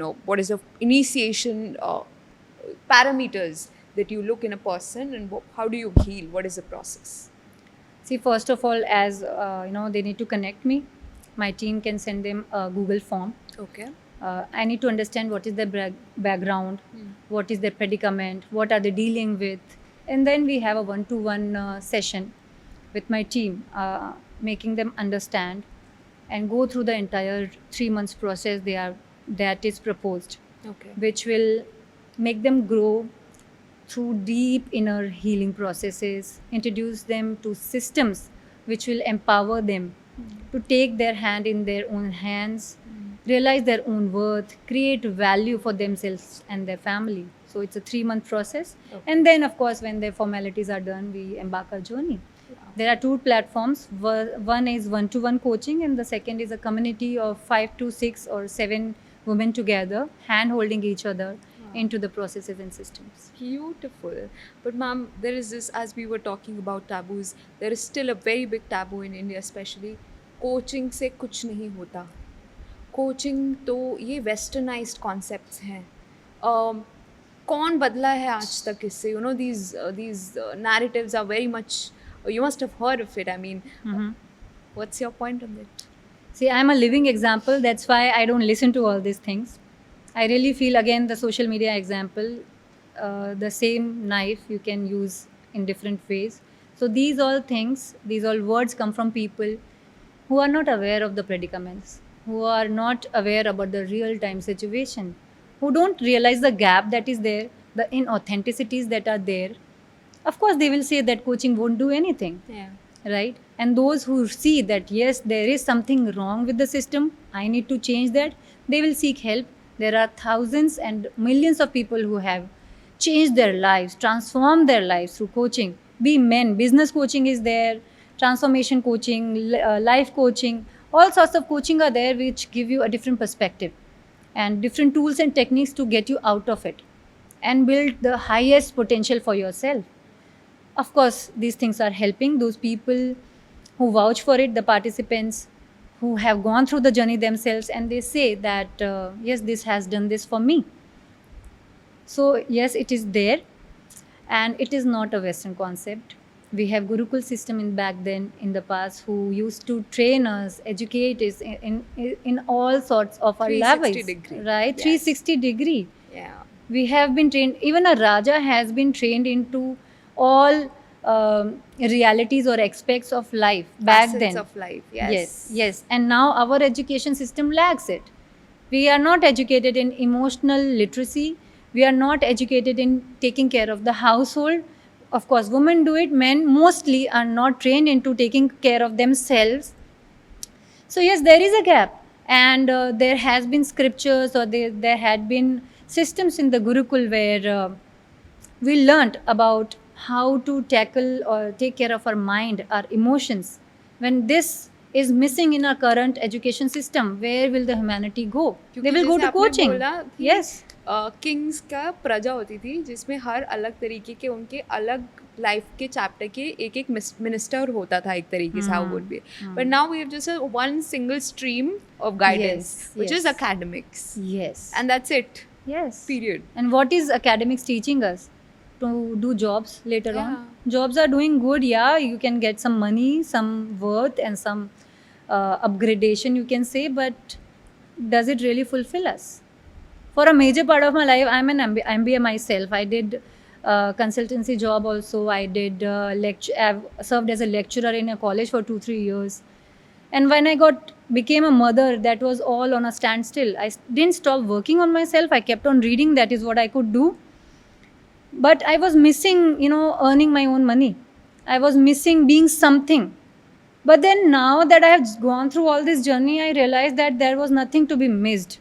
S2: know, what is the initiation parameters that you look in a person, and how do you heal? What is the process?
S1: See, first of all, as they need to connect me. My team can send them a Google form.
S2: Okay.
S1: I need to understand what is their background, what is their predicament, what are they dealing with, and then we have a one-to-one session with my team, making them understand and go through the entire 3 months process that is proposed,
S2: Okay.
S1: which will make them grow through deep inner healing processes, introduce them to systems which will empower them to take their hand in their own hands, realize their own worth, create value for themselves and their family. So it's a 3-month process.
S2: Okay.
S1: And then, of course, when their formalities are done, we embark our journey. There are 2 platforms. One is one-to-one coaching, and the second is a community of 5 to 6 or 7 women together, hand-holding each other into the processes and systems.
S2: Beautiful. But ma'am, there is this, as we were talking about taboos, there is still a very big taboo in India, especially coaching से कुछ नहीं होता. Coaching तो ये westernised concepts हैं. कौन बदला है आज तक इससे? You know these narratives are very much, you must have heard of it. I mean, what's your point on that?
S1: See, I'm a living example. That's why I don't listen to all these things. I really feel, again, the social media example, the same knife you can use in different ways. So these all things, these all words come from people who are not aware of the predicaments, who are not aware about the real time situation, who don't realize the gap that is there, the inauthenticities that are there. Of course, they will say that coaching won't do anything.
S2: Yeah.
S1: Right? And those who see that yes, there is something wrong with the system, I need to change that, they will seek help. There are thousands and millions of people who have changed their lives, transformed their lives through coaching. Be men, business coaching is there, transformation coaching, life coaching, all sorts of coaching are there which give you a different perspective and different tools and techniques to get you out of it and build the highest potential for yourself. Of course, these things are helping those people who vouch for it, the participants who have gone through the journey themselves, and they say that yes, this has done this for me. So yes, it is there, and it is not a Western concept. We have Gurukul system in back then in the past who used to train us, educate us in all sorts of our
S2: 360
S1: lives,
S2: degree.
S1: right?
S2: Yes.
S1: 360 degree.
S2: Yeah.
S1: We have been trained. Even a Raja has been trained into all realities or aspects of life back
S2: Facets
S1: then.
S2: of life.
S1: Yes. And now our education system lacks it. We are not educated in emotional literacy. We are not educated in taking care of the household. Of course, women do it. Men mostly are not trained into taking care of themselves. So yes, there is a gap, and there has been scriptures, or there had been systems in the Gurukul where we learnt about how to tackle or take care of our mind, our emotions. When this is missing in our current education system, where will the humanity go?
S2: क्योंकि
S1: They will go
S2: जैसे
S1: to
S2: आपने
S1: coaching.
S2: बोला कि
S1: Yes.
S2: Kings का प्रजा होती थी जिसमें हर अलग तरीके के उनके अलग लाइफ के चैप्टर के एक एक मिनिस्टर होता था एक तरीके से how would be but now we have just one single stream of guidance
S1: Yes,
S2: which is
S1: yes.
S2: academics
S1: Yes.
S2: and that's it.
S1: Yes.
S2: Period.
S1: And what is academics teaching us? To do jobs later on.
S2: Yeah.
S1: Jobs are doing good, yeah. You can get some money, some worth, and some upgradation, you can say, but does it really fulfill us? For a major part of my life, I'm an MBA myself. I did consultancy job also. I did lecture. I've served as a lecturer in a college for 2-3 years. And when I became a mother, that was all on a standstill. I didn't stop working on myself. I kept on reading. That is what I could do. But I was missing, earning my own money. I was missing being something. But then now that I have gone through all this journey, I realized that there was nothing to be missed.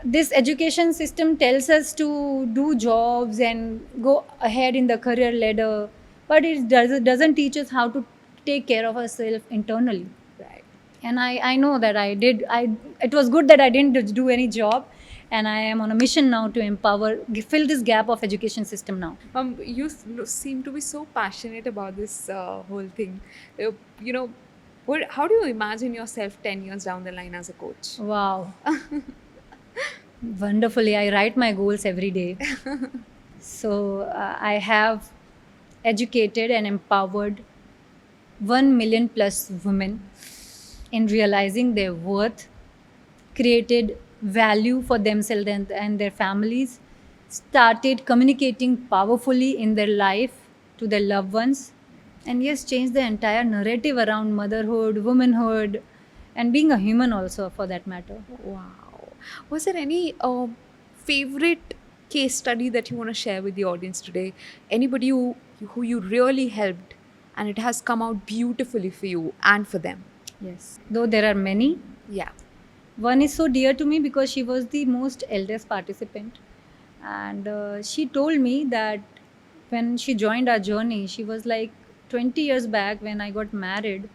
S1: This education system tells us to do jobs and go ahead in the career ladder, but it doesn't teach us how to take care of ourselves internally.
S2: Right.
S1: And I know that it was good that I didn't do any job, and I am on a mission now to fill this gap of education system now.
S2: You seem to be so passionate about this whole thing. You know, how do you imagine yourself 10 years down the line as a coach?
S1: Wow. Wonderfully. I write my goals every day. So I have educated and empowered 1 million plus women in realizing their worth, created value for themselves and their families, started communicating powerfully in their life to their loved ones, and yes, changed the entire narrative around motherhood, womanhood, and being a human also, for that matter.
S2: Wow. Was there any favorite case study that you want to share with the audience today? Anybody who you really helped and it has come out beautifully for you and for them?
S1: Yes. Though there are many,
S2: Yeah.
S1: one is so dear to me because she was the most eldest participant. And she told me that when she joined our journey, she was like 20 years back when I got married.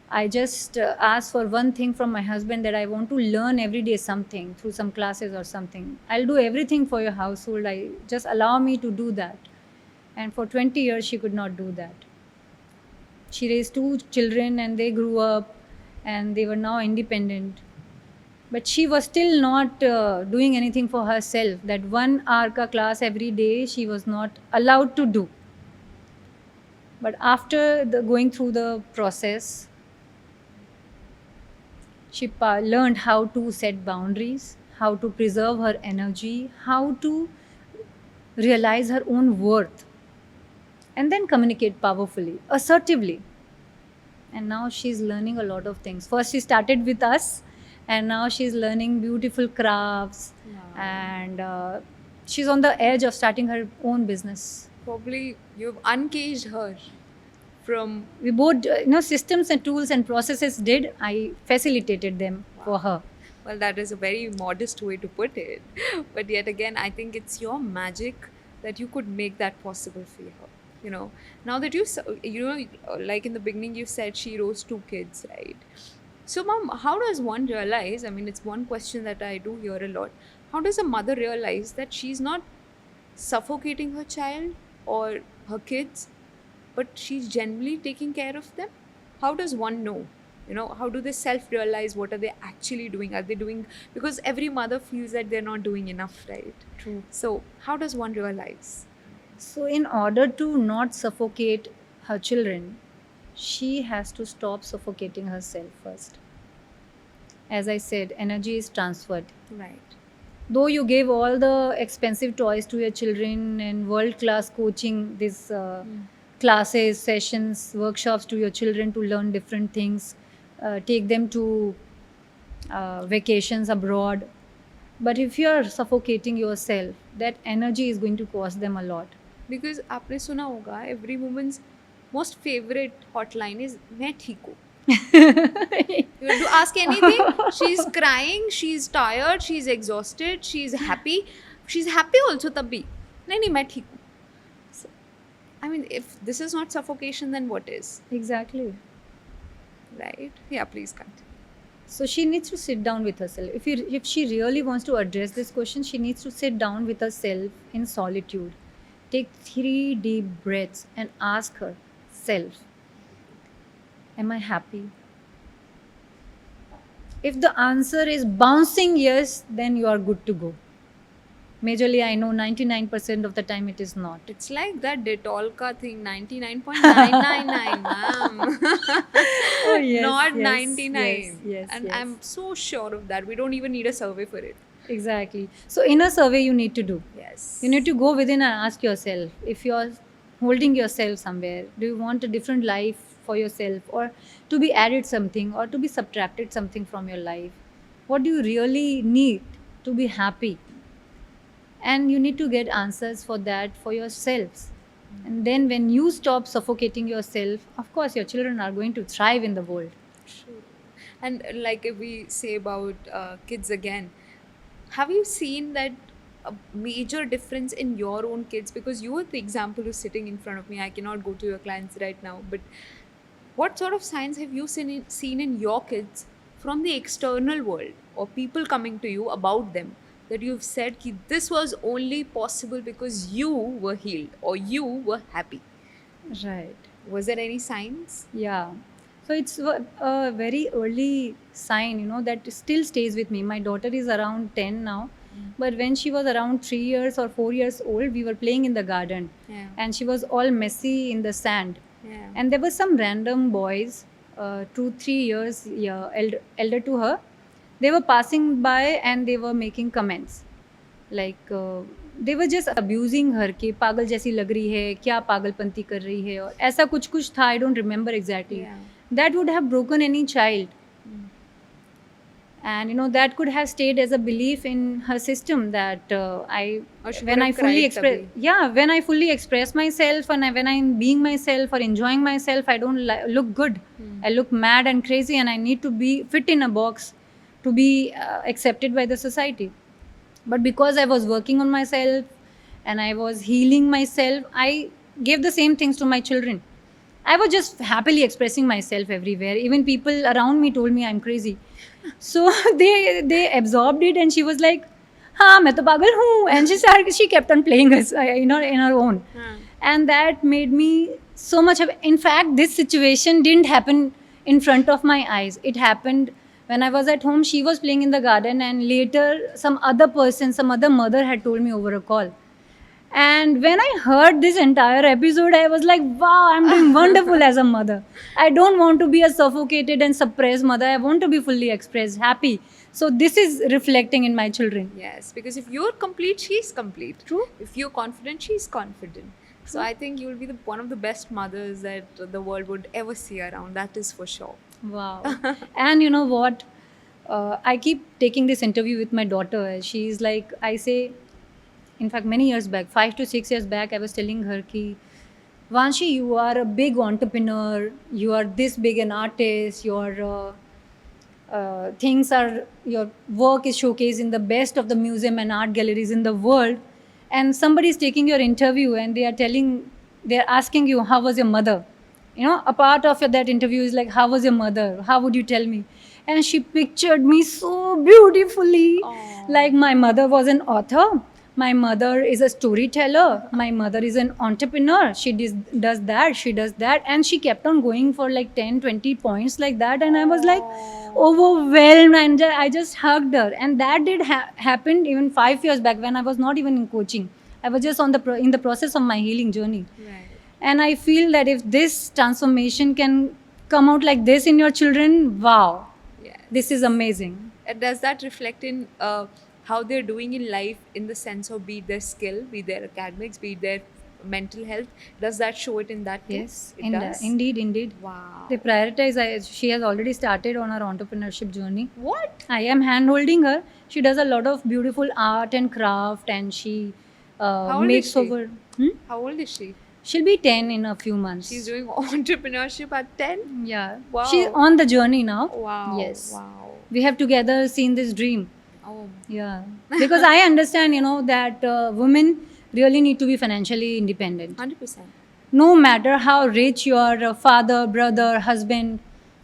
S1: I just asked for one thing from my husband, that I want to learn every day something through some classes or something. I'll do everything for your household. I just allow me to do that. And for 20 years, she could not do that. She raised 2 children and they grew up and they were now independent. But she was still not doing anything for herself. That 1 hour ka class every day, she was not allowed to do. But after going through the process, she learned how to set boundaries, how to preserve her energy, how to realize her own worth, and then communicate powerfully, assertively. And now she's learning a lot of things. First, she started with us, and now she's learning beautiful crafts.
S2: Wow.
S1: And she's on the edge of starting her own business.
S2: Probably you've uncaged her from.
S1: We both, systems and tools and processes did. I facilitated them for her.
S2: Well, that is a very modest way to put it. But yet again, I think it's your magic that you could make that possible for her. Now that like in the beginning, you said she raised 2 kids, right? So, Mom, how does one realize? I mean, it's one question that I do hear a lot. How does a mother realize that she's not suffocating her child or her kids but she's genuinely taking care of them? How does one know? How do they self realize what are they actually doing? Are they doing, because every mother feels that they're not doing enough, right?
S1: True.
S2: So, how does one realize?
S1: So, in order to not suffocate her children, she has to stop suffocating herself first. As I said, energy is transferred.
S2: Right.
S1: Though you give all the expensive toys to your children and world class coaching, these classes, sessions, workshops to your children to learn different things, take them to vacations abroad. But if you are suffocating yourself, that energy is going to cost them a lot.
S2: Because आपने सुना होगा, every woman's most favorite hotline is मैं ठीक हूँ. You have to ask anything. She's crying, she's tired, she's exhausted, she's happy. She's happy also तब भी. नहीं मैं ठीक हूँ. So, I mean, if this is not suffocation, then what is?
S1: Exactly.
S2: Right? Yeah, please continue.
S1: So she needs to sit down with herself. If she really wants to address this question, she needs to sit down with herself in solitude. Take 3 deep breaths and ask herself, am I happy? If the answer is bouncing yes, then you are good to go. Majorly, I know 99% of the time it is not.
S2: It's like that Dettol ka thing, 99.999, ma'am.
S1: Oh, yes,
S2: Not
S1: yes,
S2: 99.
S1: yes,
S2: And
S1: yes.
S2: I'm so sure of that. We don't even need a survey for it.
S1: Exactly. So, in a survey, you need to do.
S2: Yes.
S1: You need to go within and ask yourself, if you're holding yourself somewhere, do you want a different life for yourself, or to be added something, or to be subtracted something from your life? What do you really need to be happy? And you need to get answers for that for yourselves. And then when you stop suffocating yourself, of course your children are going to thrive in the world.
S2: True. And like if we say about kids again, have you seen that a major difference in your own kids? Because you are the example who's sitting in front of me. I cannot go to your clients right now. But what sort of signs have you seen in your kids from the external world or people coming to you about them, that you've said ki this was only possible because you were healed or you were happy?
S1: Right.
S2: Was there any signs?
S1: Yeah. So it's a very early sign, that still stays with me. My daughter is around 10 now. But when she was around 3 years or 4 years old, we were playing in the garden.
S2: Yeah.
S1: And she was all messy in the sand.
S2: Yeah.
S1: And there were some random boys, 2-3 years elder to her. They were passing by and they were making comments. Like, they were just abusing her कि पागल जैसी लग रही है, क्या पागलपंती कर रही है, और ऐसा कुछ कुछ था. I don't remember exactly.
S2: Yeah.
S1: That would have broken any child. And that could have stayed as a belief in her system that
S2: Or she
S1: when
S2: would
S1: I
S2: have
S1: fully
S2: cried
S1: express,
S2: tabhi.
S1: when I fully express myself and when I'm being myself or enjoying myself, I don't look good. I look mad and crazy, and I need to be fit in a box to be accepted by the society. But because I was working on myself and I was healing myself, I gave the same things to my children. I was just happily expressing myself everywhere. Even people around me told me I'm crazy. So they absorbed it, and she was like, "हाँ, मैं तो पागल हूँ," and she kept on playing us, in her own. And that made me so much of. In fact, this situation didn't happen in front of my eyes. It happened when I was at home. She was playing in the garden, and later some other mother had told me over a call. And when I heard this entire episode, I was like, wow, I'm doing wonderful as a mother. I don't want to be a suffocated and suppressed mother. I want to be fully expressed, happy. So this is reflecting in my children.
S2: Yes, because if you're complete, she's complete.
S1: True.
S2: If you're confident, she's confident. So I think you'll be one of the best mothers that the world would ever see around. That is for sure.
S1: Wow. And you know what? I keep taking this interview with my daughter. She's like, I say, in fact, many years back, 5 to 6 years back, I was telling her ki, Vanshi, you are a big entrepreneur. You are this big an artist. Your your work is showcased in the best of the museum and art galleries in the world. And somebody is taking your interview and they are asking you, how was your mother? A part of that interview is like, how was your mother? How would you tell me? And she pictured me so beautifully.
S2: Aww.
S1: Like my mother was an author. My mother is a storyteller. My mother is an entrepreneur. She does that, she does that. And she kept on going for like 10, 20 points like that. And I was like overwhelmed, and I just hugged her. And that did happen even 5 years back when I was not even in coaching. I was just in the process of my healing journey.
S2: Right.
S1: And I feel that if this transformation can come out like this in your children, wow,
S2: Yes.
S1: this is amazing.
S2: Does that reflect in how they're doing in life, in the sense of be it their skill, be it their academics, be it their mental health? Does that show it in that too?
S1: Yes,
S2: It does?
S1: indeed.
S2: Wow.
S1: They prioritize. She has already started on her entrepreneurship journey.
S2: What?
S1: I am hand holding her. She does a lot of beautiful art and craft, and she
S2: How old is
S1: makes
S2: she?
S1: over.
S2: How old is she?
S1: She'll be 10 in a few months.
S2: She's doing entrepreneurship at 10?
S1: Yeah.
S2: Wow.
S1: She's on the journey now.
S2: Wow.
S1: Yes.
S2: Wow.
S1: We have together seen this dream.
S2: Oh.
S1: Yeah. Because I understand, that women really need to be financially independent.
S2: 100%.
S1: No matter how rich your father, brother, husband,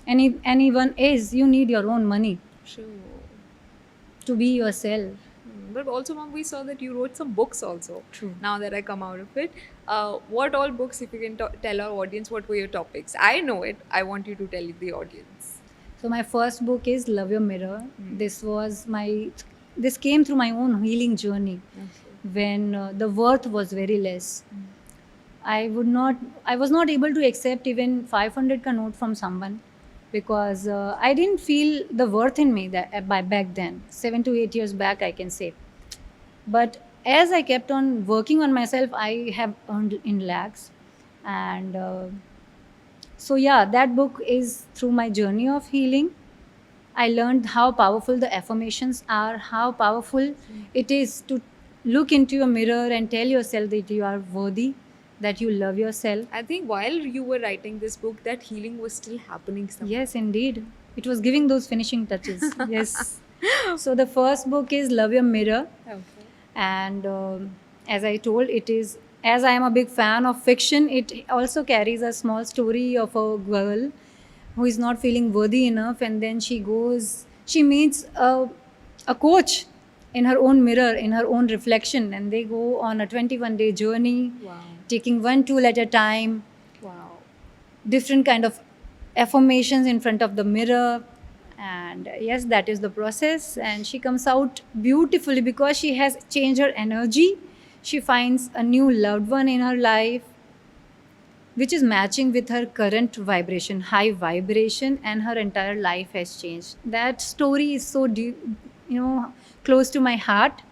S1: anyone is, you need your own money
S2: True.
S1: to be yourself.
S2: But also, Mom, we saw that you wrote some books also.
S1: True.
S2: Now that I come out of it, what all books, if you can tell our audience, what were your topics? I know it. I want you to tell the audience.
S1: So my first book is Love Your Mirror. This came through my own healing journey when the worth was very less. I was not able to accept even 500 ka note from someone because I didn't feel the worth in me by back then, 7 to 8 years back, I can say. But as I kept on working on myself, I have earned in lakhs. And so, yeah, that book is through my journey of healing. I learned how powerful the affirmations are, how powerful it is to look into your mirror and tell yourself that you are worthy, that you love yourself.
S2: I think while you were writing this book, that healing was still happening somewhere.
S1: Yes, indeed. It was giving those finishing touches. Yes. So the first book is Love Your Mirror.
S2: Okay.
S1: And as I told, as I am a big fan of fiction, it also carries a small story of a girl who is not feeling worthy enough, and then she meets a coach in her own mirror, in her own reflection, and they go on a 21-day journey,
S2: Wow.
S1: taking one tool at a time,
S2: Wow.
S1: different kind of affirmations in front of the mirror. And yes, that is the process, and she comes out beautifully because she has changed her energy. She finds a new loved one in her life which is matching with her current vibration, high vibration, and her entire life has changed. That story is so deep, close to my heart.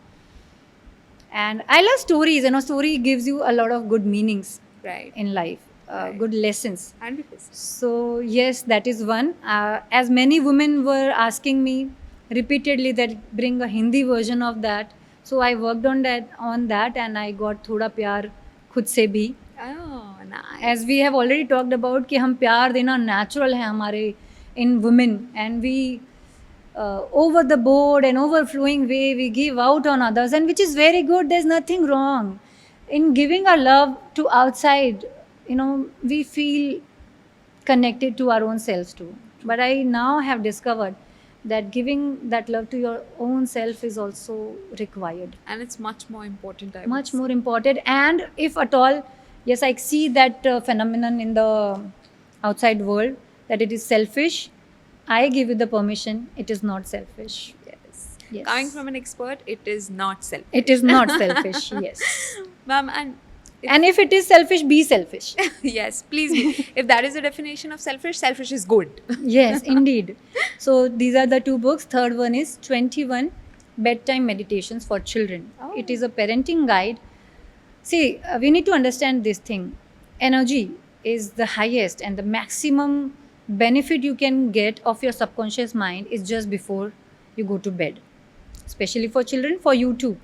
S1: And I love stories. Story gives you a lot of good meanings
S2: Right.
S1: in life,
S2: Right.
S1: good lessons.
S2: 100%.
S1: So yes, that is one. As many women were asking me repeatedly that bring a Hindi version of that, so I worked on that, and I got Thoda Pyar Khud Se Bhi.
S2: Oh, nice.
S1: As we have already talked about कि हम प्यार देना natural है हमारे in women, and we over the board and overflowing way we give out on others, and which is very good. There's nothing wrong in giving our love to outside. We feel connected to our own selves too. But I now have discovered that giving that love to your own self is also required,
S2: And it's much more important, I would
S1: much
S2: say.
S1: more important. And if at all, yes, I see that phenomenon in the outside world, that it is selfish. I give you the permission, it is not selfish.
S2: Yes.
S1: Yes.
S2: Coming from an expert, it is not selfish.
S1: It is not selfish. Yes.
S2: Ma'am, and
S1: And if it is selfish, be selfish.
S2: yes, please be. If that is the definition of selfish, selfish is good.
S1: Yes, indeed. So these are the two books. Third one is 21 Bedtime Meditations for Children.
S2: Oh.
S1: It is a parenting guide. See, we need to understand this thing. Energy is the highest, and the maximum benefit you can get of your subconscious mind is just before you go to bed, especially for children, for you too.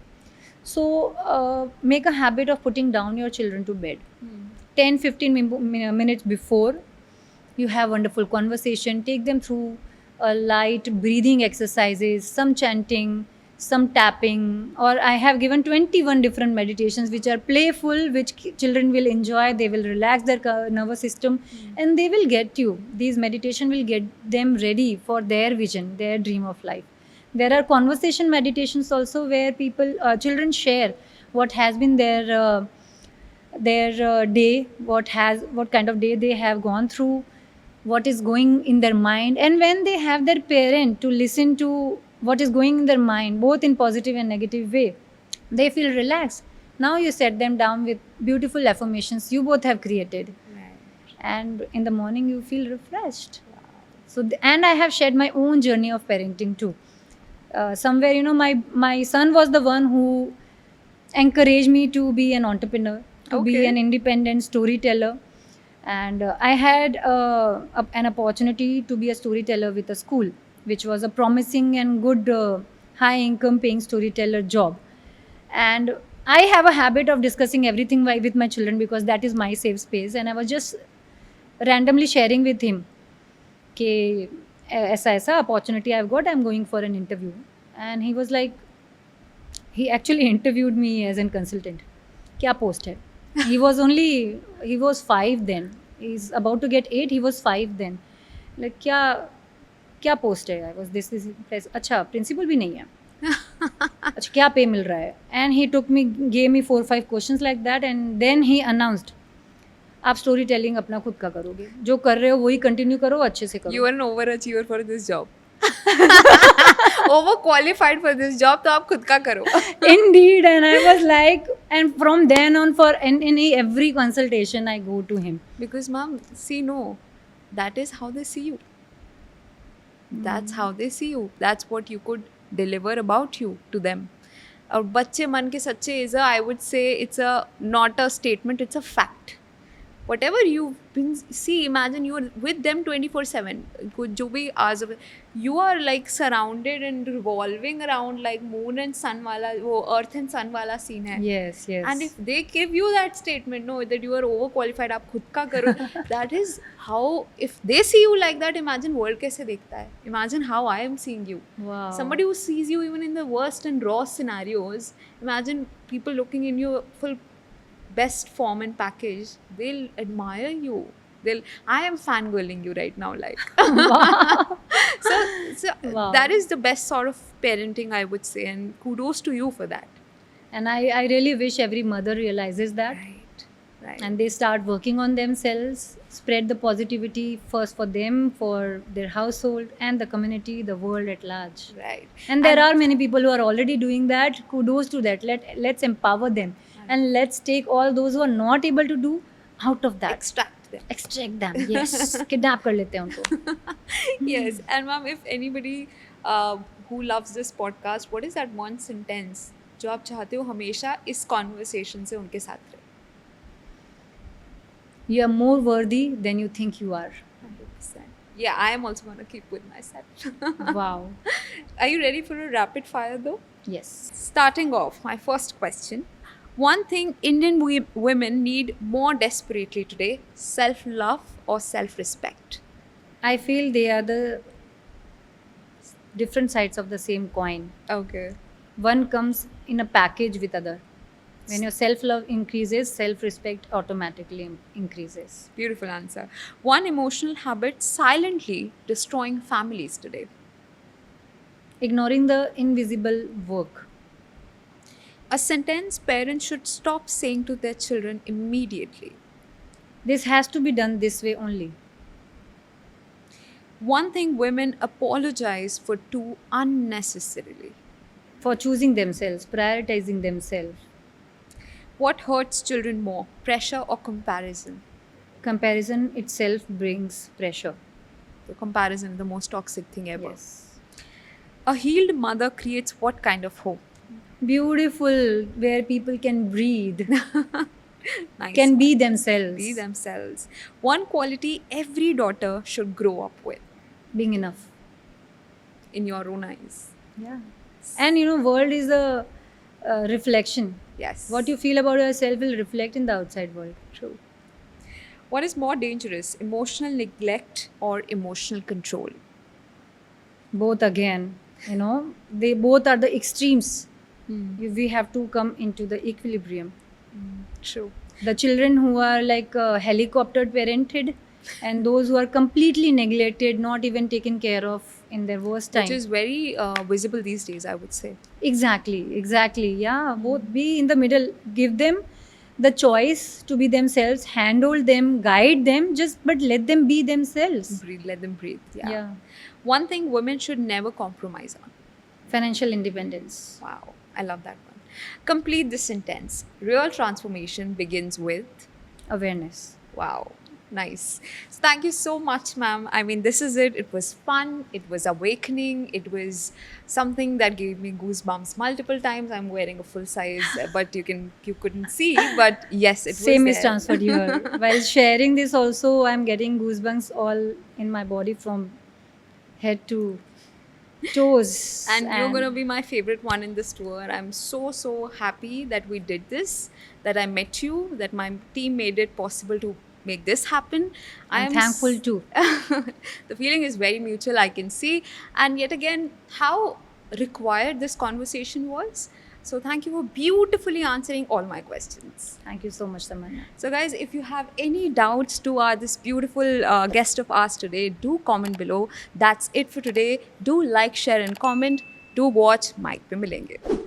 S1: So make a habit of putting down your children to bed. 10-15 minutes before, you have wonderful conversation. Take them through a light breathing exercises, some chanting, some tapping, or I have given 21 different meditations which are playful, which children will enjoy. They will relax their nervous system, and they will get you. These meditation will get them ready for their vision, their dream of life. There are conversation meditations also where children share what has been their day, what kind of day they have gone through, what is going in their mind, and when they have their parent to listen to what is going in their mind, both in positive and negative way, they feel relaxed. Now you set them down with beautiful affirmations you both have created, and in the morning you feel refreshed. So and I have shared my own journey of parenting too. Somewhere, my son was the one who encouraged me to be an entrepreneur, to be
S2: Okay.
S1: an independent storyteller. And I had an opportunity to be a storyteller with a school, which was a promising and good, high income paying storyteller job. And I have a habit of discussing everything with my children because that is my safe space. And I was just randomly sharing with him कि ऐसा ऐसा opportunity I've got, I'm going for an interview. And he was like, he actually interviewed me as a consultant. क्या post है? He was 5 then. He's about to get 8, he was 5 then. Like क्या post है? I was this अच्छा principal भी नहीं है. अच्छा क्या पे मिल रहा है? And he gave me 4-5 questions like that, and then he announced, आप स्टोरी टेलिंग अपना खुद का करोगे, जो कर रहे हो वही कंटिन्यू करो, अच्छे से करो.
S2: You are an overachiever for this job. Overqualified for this job, तो आप खुद का करो.
S1: Indeed, and I was like, and from then on, for in every consultation I go to him.
S2: Because mom, see, no, that is how they see you. That's how they see you. That's what you could deliver about you to them. और बच्चे मन के सच्चे is a, I would say it's a not a statement, it's a fact. Whatever you've been, see, imagine you are with them 24/7. जो भी hours of, you are like surrounded and revolving around like moon and sun वाला, वो earth and sun वाला scene है.
S1: Yes, yes.
S2: And if they give you that statement, no, that you are overqualified, आप खुद का करो, that is how, if they see you like that, imagine world कैसे देखता है. Imagine how I am seeing you.
S1: Wow.
S2: Somebody who sees you even in the worst and raw scenarios, imagine people looking in your full best form and package, they'll admire you. I am fangirling you right now, like. So
S1: Wow.
S2: that is the best sort of parenting, I would say, and kudos to you for that.
S1: And I really wish every mother realizes that,
S2: Right.
S1: and they start working on themselves, spread the positivity first for them, for their household and the community, the world at large.
S2: Right.
S1: And there are many people who are already doing that. Kudos to that. Let's empower them, and let's take all those who are not able to do out of that.
S2: Extract them.
S1: Extract them. Yes. Kidnap कर लेते हैं उनको.
S2: Yes. And ma'am, if anybody who loves this podcast, what is that one sentence जो आप चाहते हो हमेशा इस conversation से उनके साथ रहे?
S1: You are more worthy than you think you are.
S2: 100%. Yeah, I am also going to keep with myself.
S1: Wow.
S2: Are you ready for a rapid fire though?
S1: Yes.
S2: Starting off, my first question. One thing Indian women need more desperately today, self-love or self-respect?
S1: I feel they are the different sides of the same coin.
S2: Okay.
S1: One comes in a package with other. When your self-love increases, self-respect automatically increases.
S2: Beautiful answer. One emotional habit silently destroying families today.
S1: Ignoring the invisible work.
S2: A sentence parents should stop saying to their children immediately.
S1: This has to be done this way only.
S2: One thing women apologize for too unnecessarily.
S1: For choosing themselves, prioritizing themselves.
S2: What hurts children more, pressure or comparison?
S1: Comparison itself brings pressure.
S2: The comparison is the most toxic thing ever.
S1: Yes.
S2: A healed mother creates what kind of home?
S1: Beautiful, where people can breathe,
S2: Nice.
S1: can be themselves.
S2: Be themselves. One quality every daughter should grow up with,
S1: Being enough.
S2: in your own eyes.
S1: Yeah. And world is a reflection.
S2: Yes.
S1: What you feel about yourself will reflect in the outside world.
S2: True. What is more dangerous, emotional neglect or emotional control?
S1: Both again, they both are the extremes. We have to come into the equilibrium.
S2: True.
S1: The children who are like helicopter parented, and those who are completely neglected, not even taken care of in their worst time.
S2: Which is very visible these days, I would say.
S1: Exactly. Yeah, both be in the middle. Give them the choice to be themselves, handhold them, guide them, but let them be themselves.
S2: Breathe, let them breathe.
S1: Yeah.
S2: One thing women should never compromise on.
S1: Financial independence.
S2: Wow, I love that one. Complete this sentence. Real transformation begins with.
S1: Awareness.
S2: Wow, nice. So thank you so much, ma'am. I mean, this is it. It was fun. It was awakening. It was something that gave me goosebumps multiple times. I'm wearing a full size, but you couldn't see. But yes, it was
S1: Same is
S2: there.
S1: transferred here. While sharing this, also, I'm getting goosebumps all in my body from head to toes.
S2: And you're going to be my favorite one in this tour. I'm so happy that we did this, that I met you, that my team made it possible to make this happen.
S1: I'm thankful too.
S2: The feeling is very mutual, I can see. And yet again, how required this conversation was. So thank you for beautifully answering all my questions.
S1: Thank you so much, Tamanna.
S2: So guys, if you have any doubts to this beautiful guest of ours today, do comment below. That's it for today. Do like, share and comment. Do watch Mike Pe Milenge.